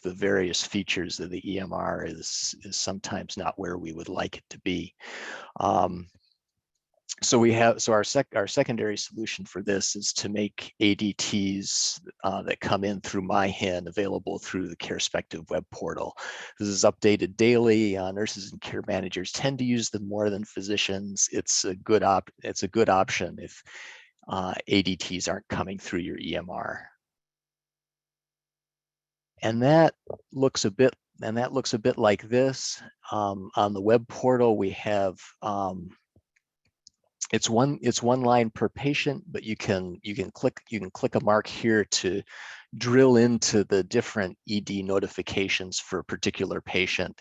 the various features of the EMR is sometimes not where we would like it to be. So our secondary solution for this is to make ADTs that come in through MyHIN available through the CareSpective web portal. This is updated daily. Nurses and care managers tend to use them more than physicians. It's a good option if ADTs aren't coming through your EMR. And that looks a bit like this. On the web portal, we have it's one line per patient, but you can click a mark here to drill into the different ED notifications for a particular patient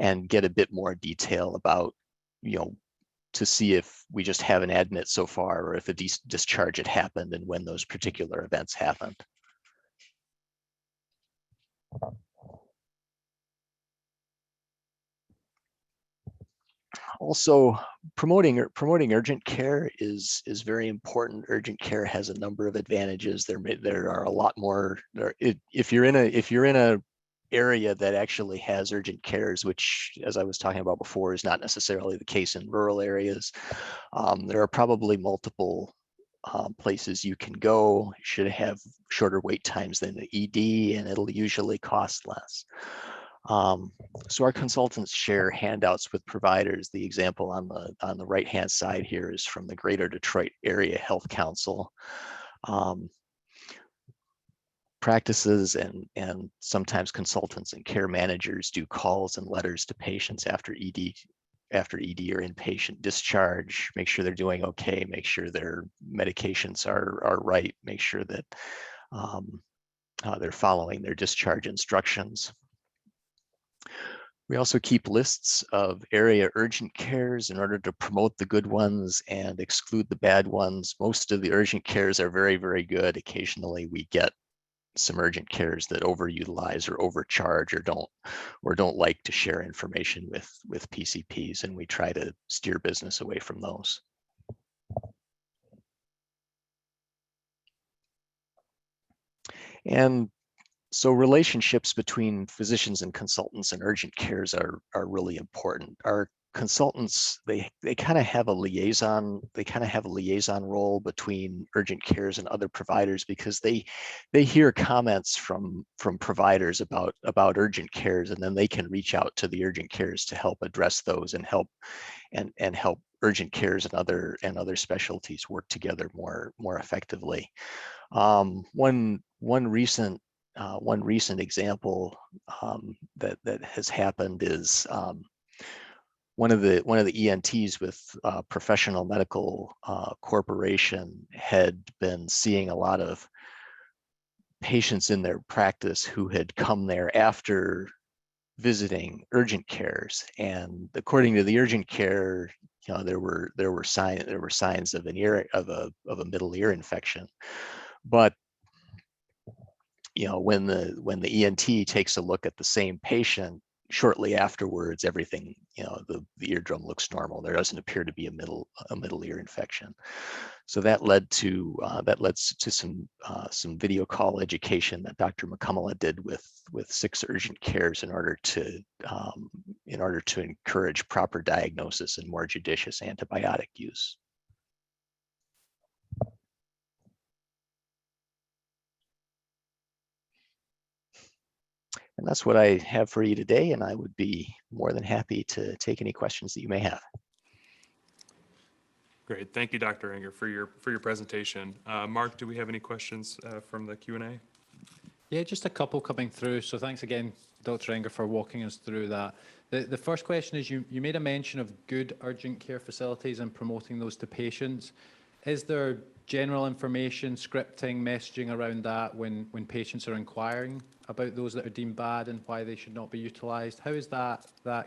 and get a bit more detail about, to see if we just have an admit so far or if a discharge had happened and when those particular events happened. Also, promoting urgent care is very important. Urgent care has a number of advantages. There are a lot more. If you're in a area that actually has urgent cares, which, as I was talking about before, is not necessarily the case in rural areas, there are probably multiple places you can go. You should have shorter wait times than the ED, and it'll usually cost less. So our consultants share handouts with providers. The example on the right-hand side here is from the Greater Detroit Area Health Council. Practices and sometimes consultants and care managers do calls and letters to patients after ED or inpatient discharge, make sure they're doing okay, make sure their medications are right, make sure that they're following their discharge instructions. We also keep lists of area urgent cares in order to promote the good ones and exclude the bad ones. Most of the urgent cares are very, very good. Occasionally we get some urgent cares that overutilize or overcharge or don't like to share information with PCPs, and we try to steer business away from those. And so relationships between physicians and consultants and urgent cares are really important. Our consultants, they kind of have a liaison role between urgent cares and other providers, because they hear comments from providers about urgent cares, and then they can reach out to the urgent cares to help address those and help urgent cares and other specialties work together more effectively. One recent example that has happened is one of the ENTs with Professional Medical Corporation had been seeing a lot of patients in their practice who had come there after visiting urgent cares, and according to the urgent care, there were signs of a middle ear infection, but when the ENT takes a look at the same patient shortly afterwards, everything, the eardrum looks normal. There doesn't appear to be a middle ear infection. So that led to some video call education that Dr. McCummela did with 6 urgent cares in order to encourage proper diagnosis and more judicious antibiotic use. that's what I have for you today, and I would be more than happy to take any questions that you may have. Great. Thank you, Dr. Enger, for your presentation. Mark, do we have any questions from the Q&A? Yeah, just a couple coming through. So thanks again, Dr. Enger, for walking us through that. The first question is, you made a mention of good urgent care facilities and promoting those to patients. Is there general information, scripting, messaging around that when patients are inquiring about those that are deemed bad and why they should not be utilised? How is that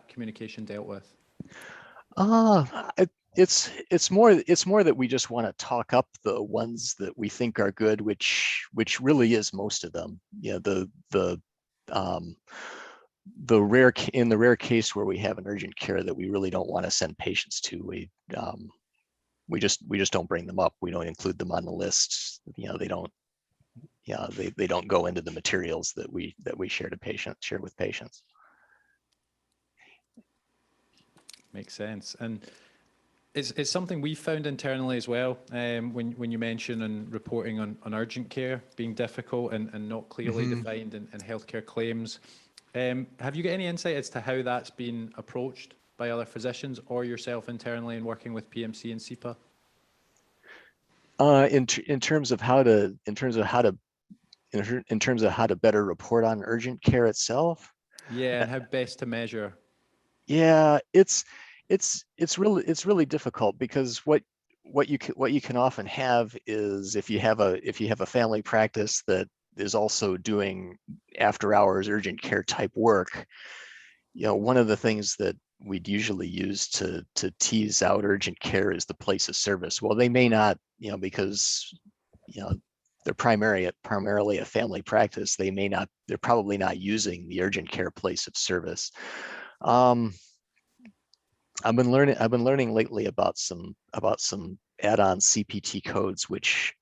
communication dealt with? It's more that we just want to talk up the ones that we think are good, which really is most of them. Yeah, in the rare case where we have an urgent care that we really don't want to send patients to, we just don't bring them up. We don't include them on the list. You know, they don't go into the materials that we share with patients. Makes sense. And it's something we found internally as well, when you mention and reporting on urgent care being difficult and not clearly defined in healthcare claims. Have you got any insight as to how that's been approached by other physicians or yourself internally in working with PMC and SEPA? In terms of how to better report on urgent care itself. Yeah, and how best to measure. Yeah, it's really difficult, because what you can often have is, if you have a family practice that is also doing after hours urgent care type work, you know, one of the things that we'd usually use to tease out urgent care is the place of service. Well, they may not, you know, because, you know, they're primarily a family practice. They're probably not using the urgent care place of service. I've been learning lately about some add-on CPT codes which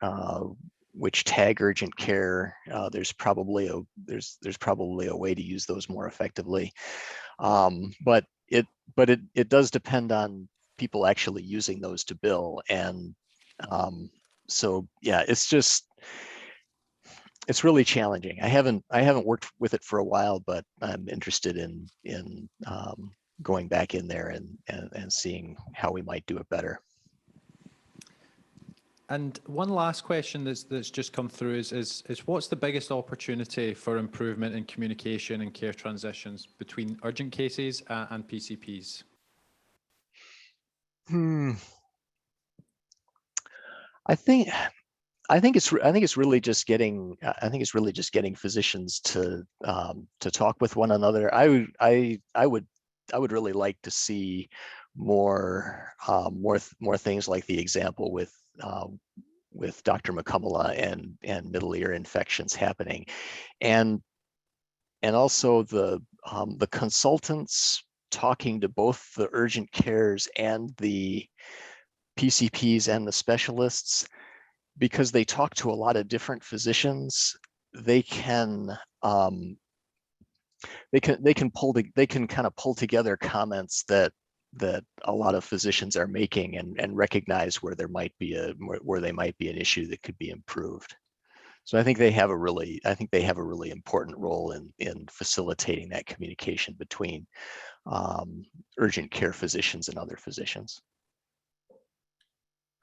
tag urgent care. There's probably a way to use those more effectively, but it does depend on people actually using those to bill. And so yeah, it's really challenging. I haven't worked with it for a while, but I'm interested in going back in there and seeing how we might do it better. And one last question that's just come through is what's the biggest opportunity for improvement in communication and care transitions between urgent cases and PCPs? I think it's really just getting physicians to talk with one another. I would really like to see more things like the example with Dr. McCummola and middle ear infections happening, and also the consultants talking to both the urgent cares and the PCPs and the specialists, because they talk to a lot of different physicians. They can kind of pull together comments that a lot of physicians are making and recognize where they might be an issue that could be improved. So I think they have a really important role in facilitating that communication between urgent care physicians and other physicians.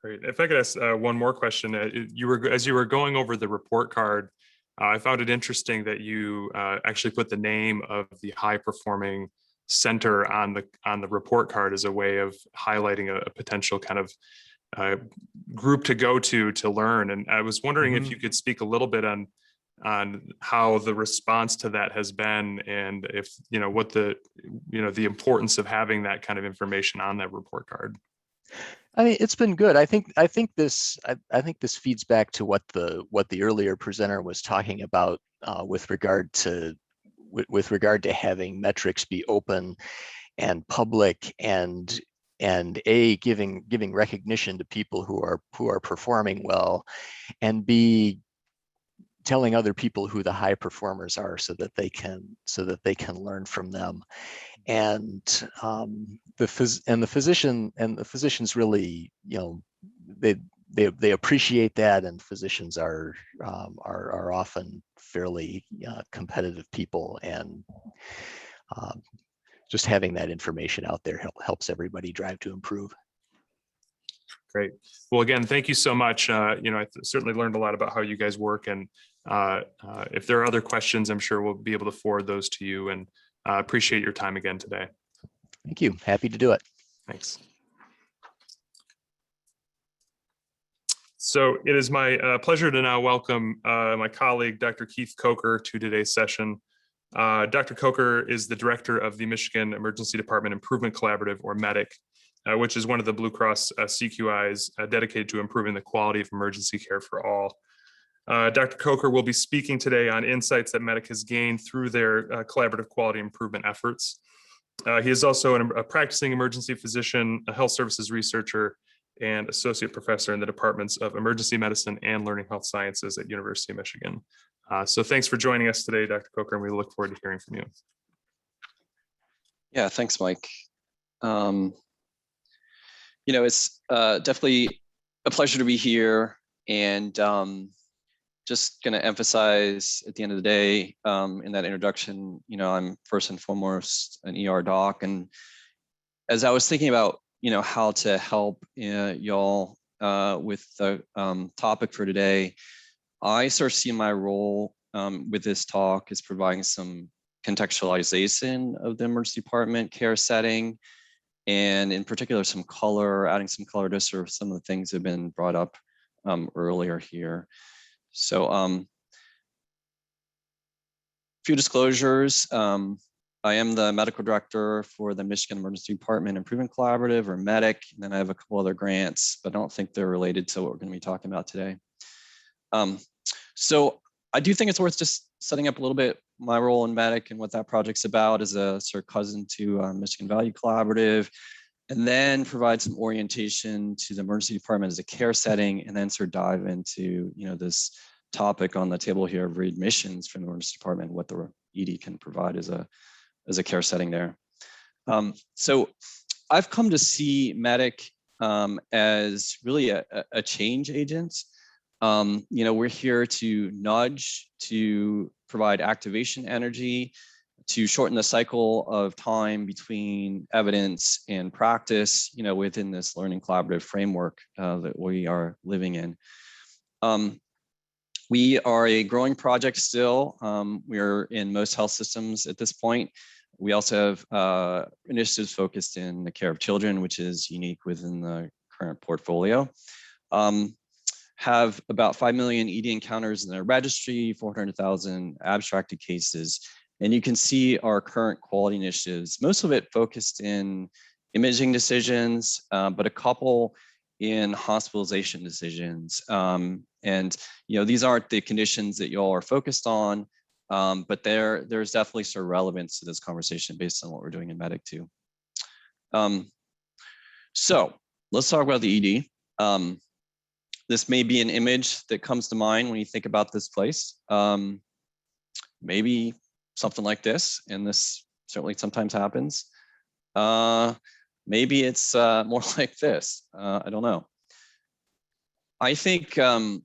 Great. If I could ask one more question, as you were going over the report card, I found it interesting that you actually put the name of the high performing center on the report card as a way of highlighting a potential kind of group to go to learn. And I was wondering if you could speak a little bit on how the response to that has been, and if, you know, what the importance of having that kind of information on that report card. I mean, it's been good. I think this feeds back to what the earlier presenter was talking about with regard to having metrics be open and public, and giving recognition to people who are performing well, and B, telling other people who the high performers are so that they can learn from them. And the physicians really, you know, they appreciate that, and physicians are often fairly competitive people, and just having that information out there helps everybody drive to improve. Great. Well, again, thank you so much. I certainly learned a lot about how you guys work, and if there are other questions, I'm sure we'll be able to forward those to you, and appreciate your time again today. Thank you. Happy to do it. Thanks. So it is my pleasure to now welcome my colleague, Dr. Keith Coker, to today's session. Dr. Coker is the director of the Michigan Emergency Department Improvement Collaborative, or MEDIC, which is one of the Blue Cross CQIs dedicated to improving the quality of emergency care for all. Dr. Coker will be speaking today on insights that MEDIC has gained through their collaborative quality improvement efforts. He is also a practicing emergency physician, a health services researcher, and associate professor in the departments of emergency medicine and learning health sciences at University of Michigan. So thanks for joining us today, Dr. Coker, and we look forward to hearing from you. Yeah, thanks, Mike. It's definitely a pleasure to be here, and just going to emphasize at the end of the day, in that introduction, I'm first and foremost an ER doc, and as I was thinking about how to help y'all with the topic for today, I sort of see my role with this talk as providing some contextualization of the emergency department care setting, and in particular some color, adding some color to sort of some of the things that have been brought up earlier here. So few disclosures. I am the medical director for the Michigan Emergency Department Improvement Collaborative, or MEDIC, and then I have a couple other grants, but I don't think they're related to what we're going to be talking about today. So I do think it's worth just setting up a little bit my role in MEDIC and what that project's about as a sort of cousin to Michigan Value Collaborative, and then provide some orientation to the emergency department as a care setting, and then sort of dive into this topic on the table here of readmissions from the emergency department, what the ED can provide as a care setting there. So I've come to see MEDIC as really a change agent. We're here to nudge, to provide activation energy, to shorten the cycle of time between evidence and practice, within this learning collaborative framework that we are living in. We are a growing project still. We're in most health systems at this point. We also have initiatives focused in the care of children, which is unique within the current portfolio. Have about 5 million ED encounters in their registry, 400,000 abstracted cases. And you can see our current quality initiatives, most of it focused in imaging decisions, but a couple in hospitalization decisions. And these aren't the conditions that y'all are focused on, but there's definitely sort of relevance to this conversation based on what we're doing in MEDIC too. So let's talk about the ED. This may be an image that comes to mind when you think about this place. Maybe something like this, and this certainly sometimes happens. Maybe it's more like this. I don't know. I think the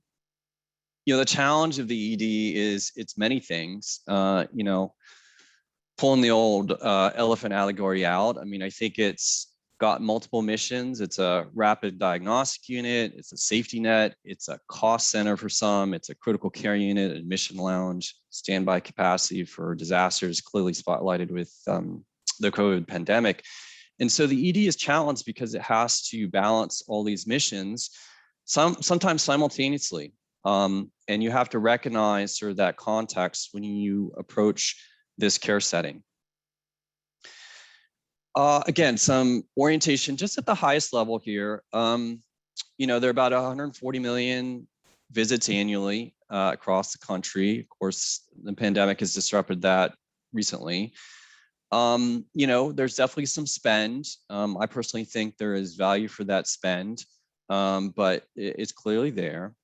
challenge of the ED is it's many things. Pulling the old elephant allegory out. I mean, I think it's got multiple missions. It's a rapid diagnostic unit. It's a safety net. It's a cost center for some. It's a critical care unit, admission lounge, standby capacity for disasters, clearly spotlighted with the COVID pandemic. And so the ED is challenged because it has to balance all these missions, sometimes simultaneously. And you have to recognize sort of that context when you approach this care setting. Again, some orientation just at the highest level here. There are about 140 million visits annually across the country. Of course, the pandemic has disrupted that recently. There's definitely some spend. I personally think there is value for that spend, but it's clearly there.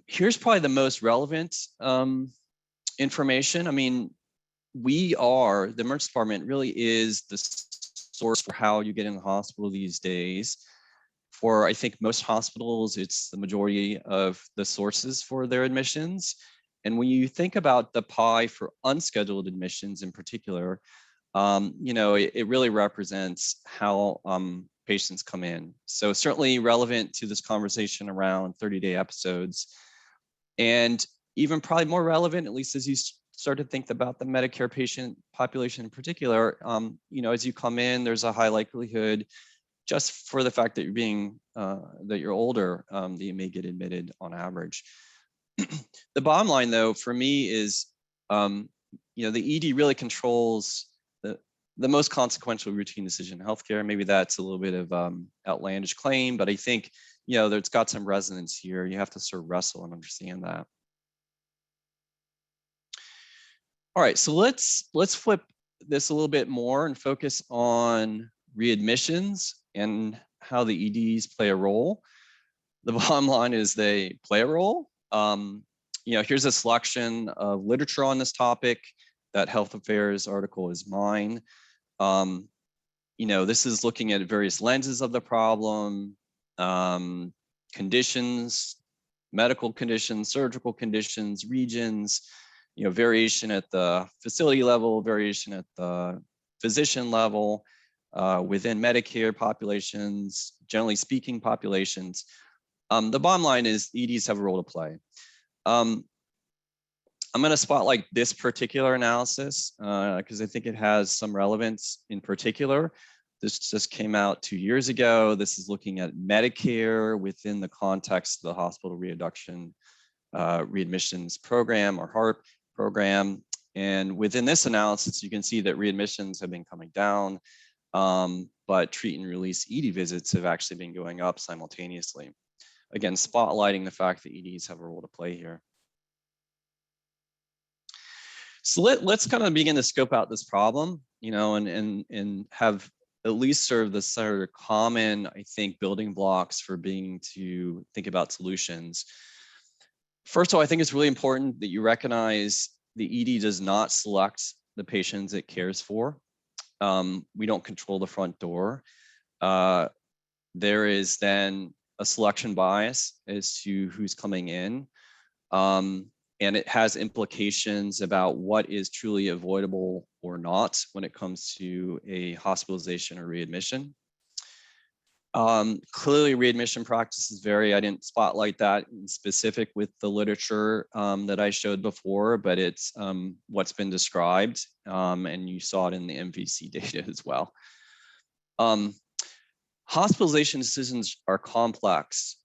Here's probably the most relevant information. I mean, the emergency department really is the source for how you get in the hospital these days. For, I think, most hospitals, it's the majority of the sources for their admissions. And when you think about the pie for unscheduled admissions in particular, it really represents how patients come in. So certainly relevant to this conversation around 30-day episodes, and even probably more relevant, at least as you start to think about the Medicare patient population in particular. As you come in, there's a high likelihood, just for the fact that you're that you're older, that you may get admitted on average. The bottom line, though, for me is, the ED really controls the most consequential routine decision in healthcare. Maybe that's a little bit of outlandish claim, but I think, it's got some resonance here. You have to sort of wrestle and understand that. All right, so let's flip this a little bit more and focus on readmissions and how the EDs play a role. The bottom line is they play a role. Here's a selection of literature on this topic. That Health Affairs article is mine. This is looking at various lenses of the problem, conditions, medical conditions, surgical conditions, regions, variation at the facility level, variation at the physician level, within Medicare populations, generally speaking populations. The bottom line is EDs have a role to play. I'm going to spotlight this particular analysis because I think it has some relevance in particular. This just came out 2 years ago. This is looking at Medicare within the context of the hospital readmissions program, or HARP program. And within this analysis, you can see that readmissions have been coming down, but treat and release ED visits have actually been going up simultaneously. Again, spotlighting the fact that EDs have a role to play here. So let's kind of begin to scope out this problem, and have at least serve the sort of common, I think, building blocks for being to think about solutions. First of all, I think it's really important that you recognize the ED does not select the patients it cares for. We don't control the front door. There is then a selection bias as to who's coming in. And it has implications about what is truly avoidable or not when it comes to a hospitalization or readmission. Clearly, readmission practices vary. I didn't spotlight that in specific with the literature that I showed before, but it's what's been described, and you saw it in the MVC data as well. Hospitalization decisions are complex.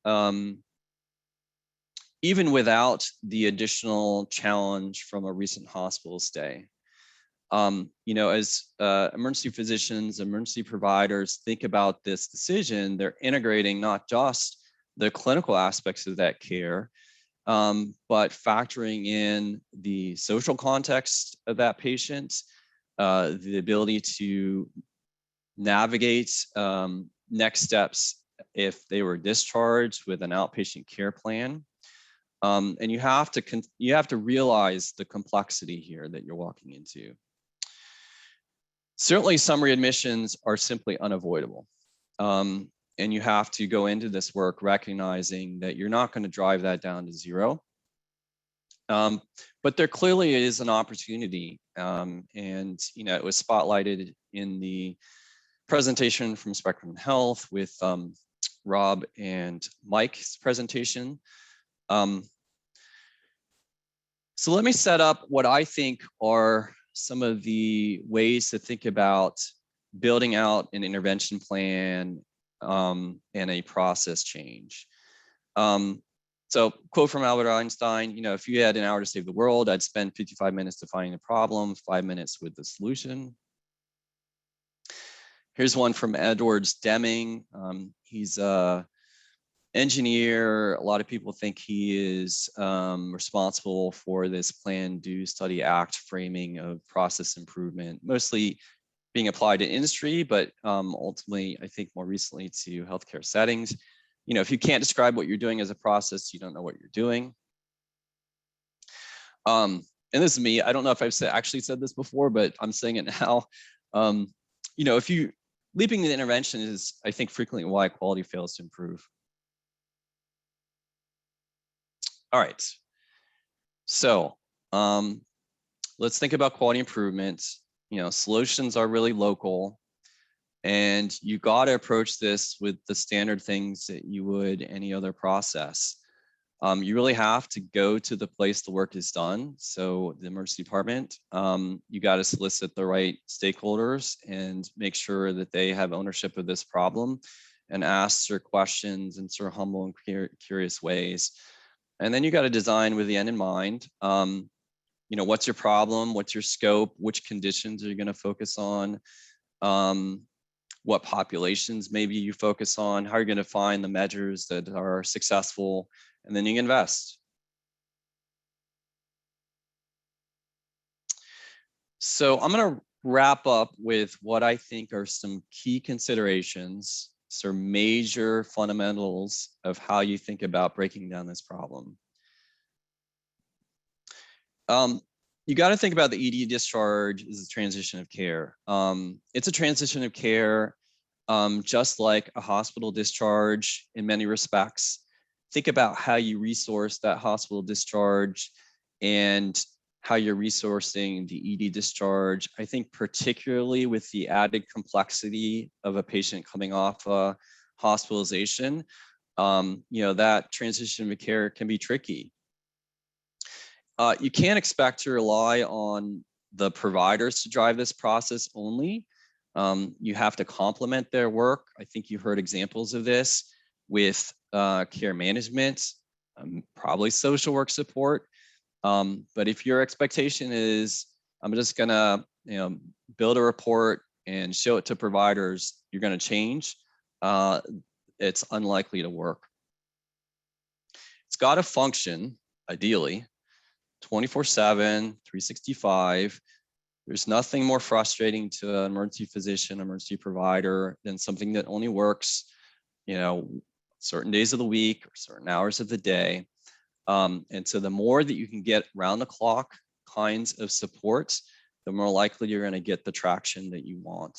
Even without the additional challenge from a recent hospital stay. As emergency physicians, emergency providers think about this decision, they're integrating not just the clinical aspects of that care, but factoring in the social context of that patient, the ability to navigate next steps if they were discharged with an outpatient care plan. And you have to realize the complexity here that you're walking into. Certainly, some readmissions are simply unavoidable. And you have to go into this work recognizing that you're not going to drive that down to zero. But there clearly is an opportunity. And it was spotlighted in the presentation from Spectrum Health with Rob and Mike's presentation. So let me set up what I think are some of the ways to think about building out an intervention plan and a process change. So quote from Albert Einstein, if you had an hour to save the world, I'd spend 55 minutes defining the problem, 5 minutes with the solution. Here's one from Edwards Deming. He's a engineer. A lot of people think he is responsible for this plan, do, study, act framing of process improvement, mostly being applied to industry, but ultimately, I think more recently to healthcare settings. If you can't describe what you're doing as a process, you don't know what you're doing. And this is me. I don't know if I've actually said this before, but I'm saying it now. If you leaping the intervention is, I think, frequently why quality fails to improve. All right. So let's think about quality improvements. You know, solutions are really local, and you got to approach this with the standard things that you would any other process. You really have to go to the place the work is done. So the emergency department, you got to solicit the right stakeholders and make sure that they have ownership of this problem and ask their questions in sort of humble and curious ways. And then you got to design with the end in mind. You know, what's your problem? What's your scope? Which conditions are you going to focus on? What populations maybe you focus on? How are you going to find the measures that are successful? And then you invest. So I'm going to wrap up with what I think are some key considerations, sort of major fundamentals of how you think about breaking down this problem. You got to think about the ED discharge as a transition of care. It's a transition of care, just like a hospital discharge in many respects. Think about how you resource that hospital discharge and how you're resourcing the ED discharge. I think particularly with the added complexity of a patient coming off a hospitalization, you know, that transition of care can be tricky. You can't expect to rely on the providers to drive this process only. You have to complement their work. I think you heard examples of this with care management, probably social work support. But if your expectation is, I'm just gonna, you know, build a report and show it to providers, you're gonna change, it's unlikely to work. It's gotta function, ideally, 24/7, 365. There's nothing more frustrating to an emergency physician, emergency provider than something that only works, you know, certain days of the week or certain hours of the day. And so the more that you can get round the clock kinds of support, the more likely you're going to get the traction that you want.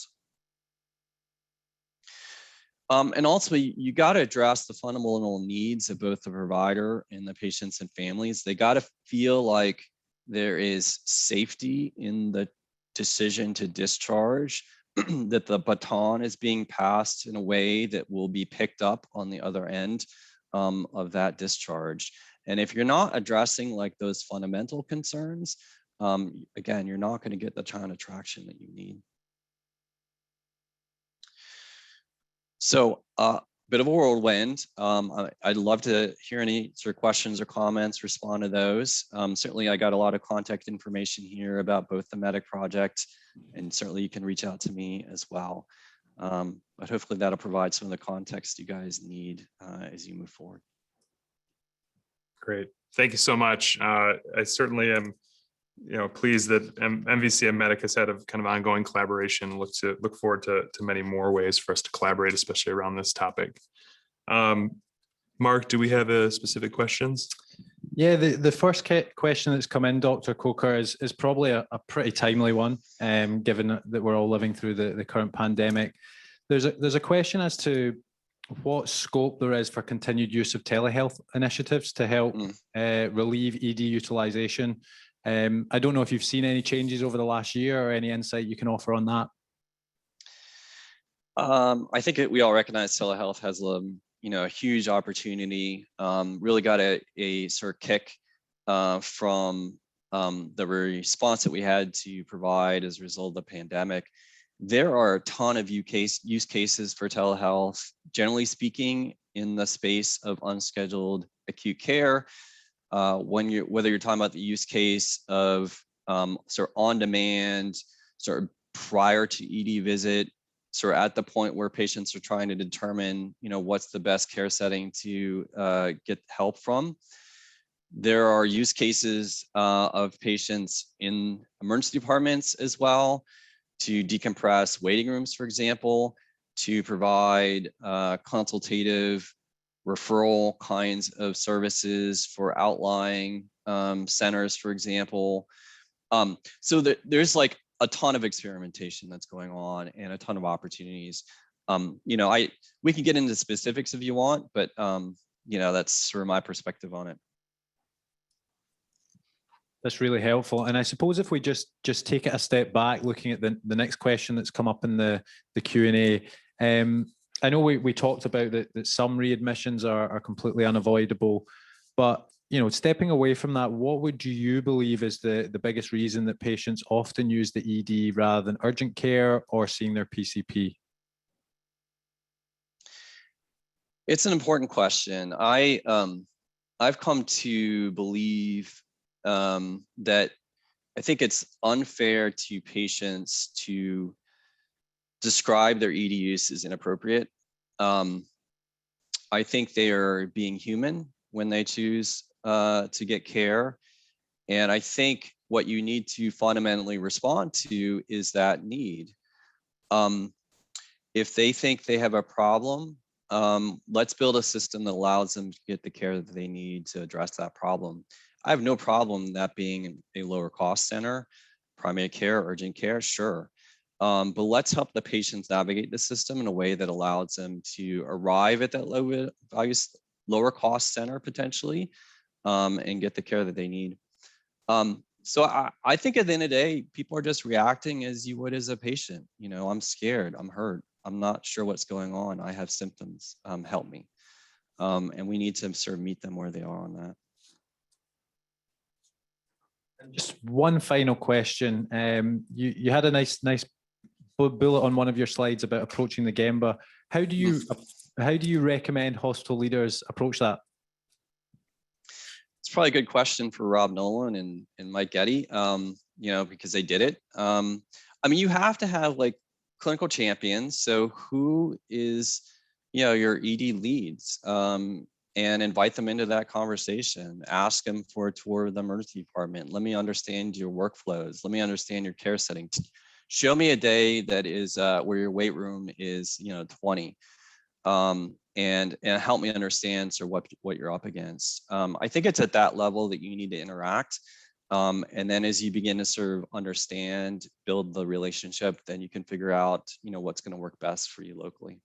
And also, you got to address the fundamental needs of both the provider and the patients and families. They got to feel like there is safety in the decision to discharge, that the baton is being passed in a way that will be picked up on the other end of that discharge. And if you're not addressing like those fundamental concerns, again, you're not going to get the kind of traction that you need. So bit of a whirlwind. I'd love to hear any sort of questions or comments, respond to those. Certainly, I got a lot of contact information here about both the MEDIC project, and certainly you can reach out to me as well. But hopefully that'll provide some of the context you guys need as you move forward. Great. Thank you so much. I certainly am, you know, pleased that MVC and MEDIC has had a kind of ongoing collaboration. Look forward to many more ways for us to collaborate, especially around this topic. Mark, do we have specific questions? Yeah, the first question that's come in, Dr. Coker, is probably a pretty timely one, given that we're all living through the current pandemic. There's a question as to what scope there is for continued use of telehealth initiatives to help relieve ED utilization. I don't know if you've seen any changes over the last year or any insight you can offer on that. I think we all recognize telehealth has a huge opportunity. Really got a sort of kick from the response that we had to provide as a result of the pandemic. There are a ton of use cases for telehealth, generally speaking, in the space of unscheduled acute care. Whether you're talking about the use case of sort of on-demand, sort of prior to ED visit, sort of at the point where patients are trying to determine, what's the best care setting to get help from. There are use cases of patients in emergency departments as well, to decompress waiting rooms, for example, to provide consultative referral kinds of services for outlying centers, for example. So there's like a ton of experimentation that's going on and a ton of opportunities. We can get into specifics if you want, but that's sort of my perspective on it. That's really helpful. And I suppose if we just take it a step back, looking at the next question that's come up in the Q&A, I know we talked about that some readmissions are completely unavoidable, but stepping away from that, what would you believe is the biggest reason that patients often use the ED rather than urgent care or seeing their PCP? It's an important question. I've come to believe that I think it's unfair to patients to describe their ED use as inappropriate. I think they are being human when they choose to get care. And I think what you need to fundamentally respond to is that need. If they think they have a problem, let's build a system that allows them to get the care that they need to address that problem. I have no problem that being a lower cost center, primary care, urgent care, sure. But let's help the patients navigate the system in a way that allows them to arrive at that lower cost center potentially, and get the care that they need. So I think at the end of the day, people are just reacting as you would as a patient. I'm scared, I'm hurt, I'm not sure what's going on, I have symptoms, help me. And we need to sort of meet them where they are on that. Just one final question. You had a nice bullet on one of your slides about approaching the Gemba. How do you recommend hospital leaders approach that? It's probably a good question for Rob Nolan and Mike Getty, because they did it. You have to have like clinical champions. So who is, your ED leads, and invite them into that conversation. Ask them for a tour of the emergency department. Let me understand your workflows. Let me understand your care setting. Show me a day that is where your weight room is, 20. And help me understand sort of what you're up against. I think it's at that level that you need to interact. And then as you begin to sort of understand, build the relationship, then you can figure out, what's going to work best for you locally.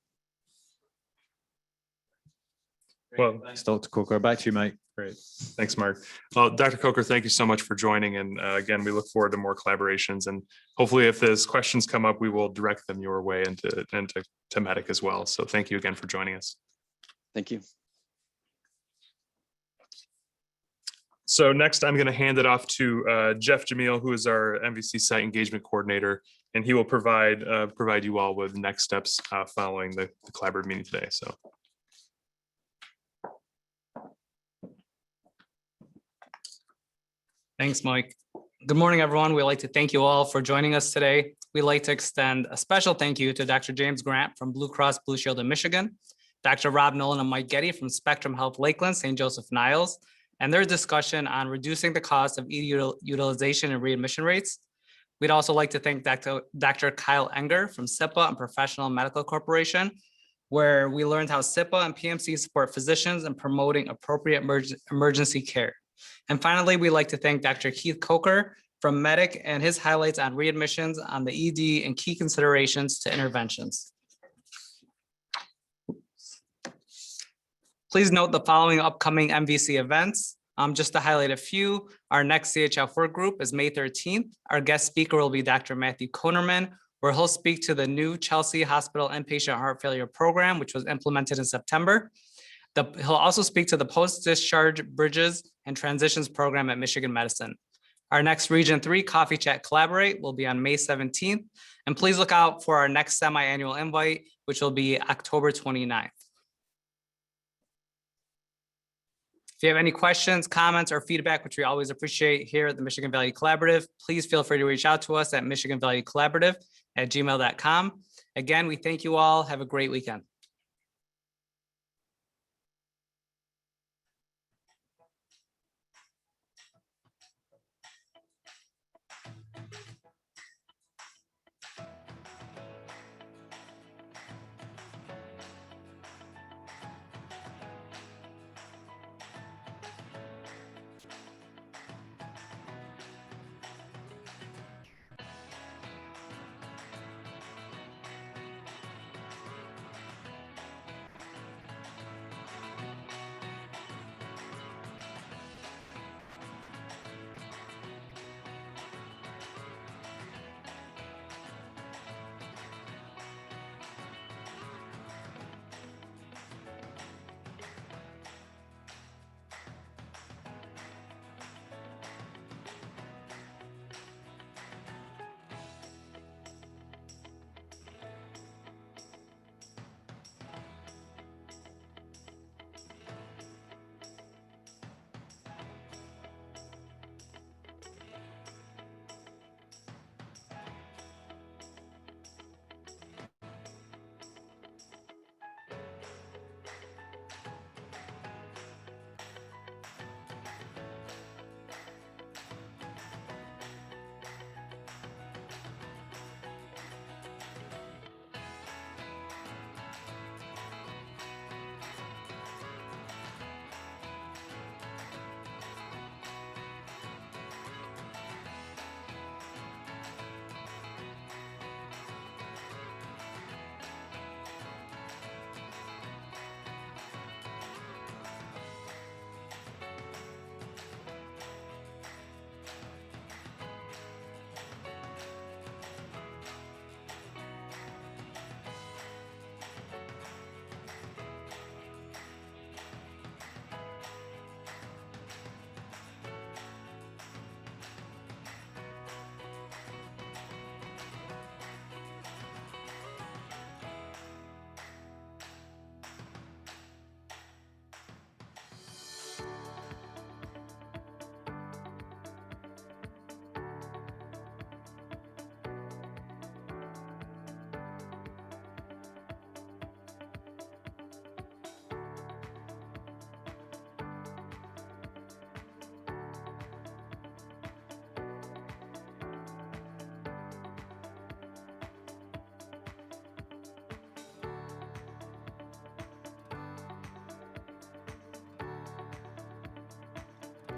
Well, Thanks, Dr. Coker. Back to you, Mike. Great. Thanks, Mark. Well, Dr. Coker, thank you so much for joining. And again, we look forward to more collaborations. And hopefully if there's questions come up, we will direct them your way and to Medic as well. So thank you again for joining us. Thank you. So next, I'm going to hand it off to Jeff Jamil, who is our MVC Site Engagement Coordinator, and he will provide you all with next steps following the collaborative meeting today. So. Thanks, Mike. Good morning, everyone. We'd like to thank you all for joining us today. We'd like to extend a special thank you to Dr. James Grant from Blue Cross Blue Shield of Michigan, Dr. Rob Nolan and Mike Getty from Spectrum Health Lakeland, St. Joseph Niles, and their discussion on reducing the cost of ED utilization and readmission rates. We'd also like to thank Dr. Kyle Enger from SIPA and Professional Medical Corporation, where we learned how SIPA and PMC support physicians in promoting appropriate emergency care. And finally, we'd like to thank Dr. Keith Coker from Medic and his highlights on readmissions on the ED and key considerations to interventions. Please note the following upcoming MVC events. Just to highlight a few, our next CHF group is May 13th. Our guest speaker will be Dr. Matthew Konerman, where he'll speak to the new Chelsea Hospital Inpatient Heart Failure Program, which was implemented in September. He'll also speak to the post-discharge bridges and transitions program at Michigan Medicine. Our next Region 3 Coffee Chat Collaborate will be on May 17th. And please look out for our next semi-annual invite, which will be October 29th. If you have any questions, comments, or feedback, which we always appreciate here at the Michigan Value Collaborative, please feel free to reach out to us at michiganvaluecollaborative@gmail.com. Again, we thank you all. Have a great weekend.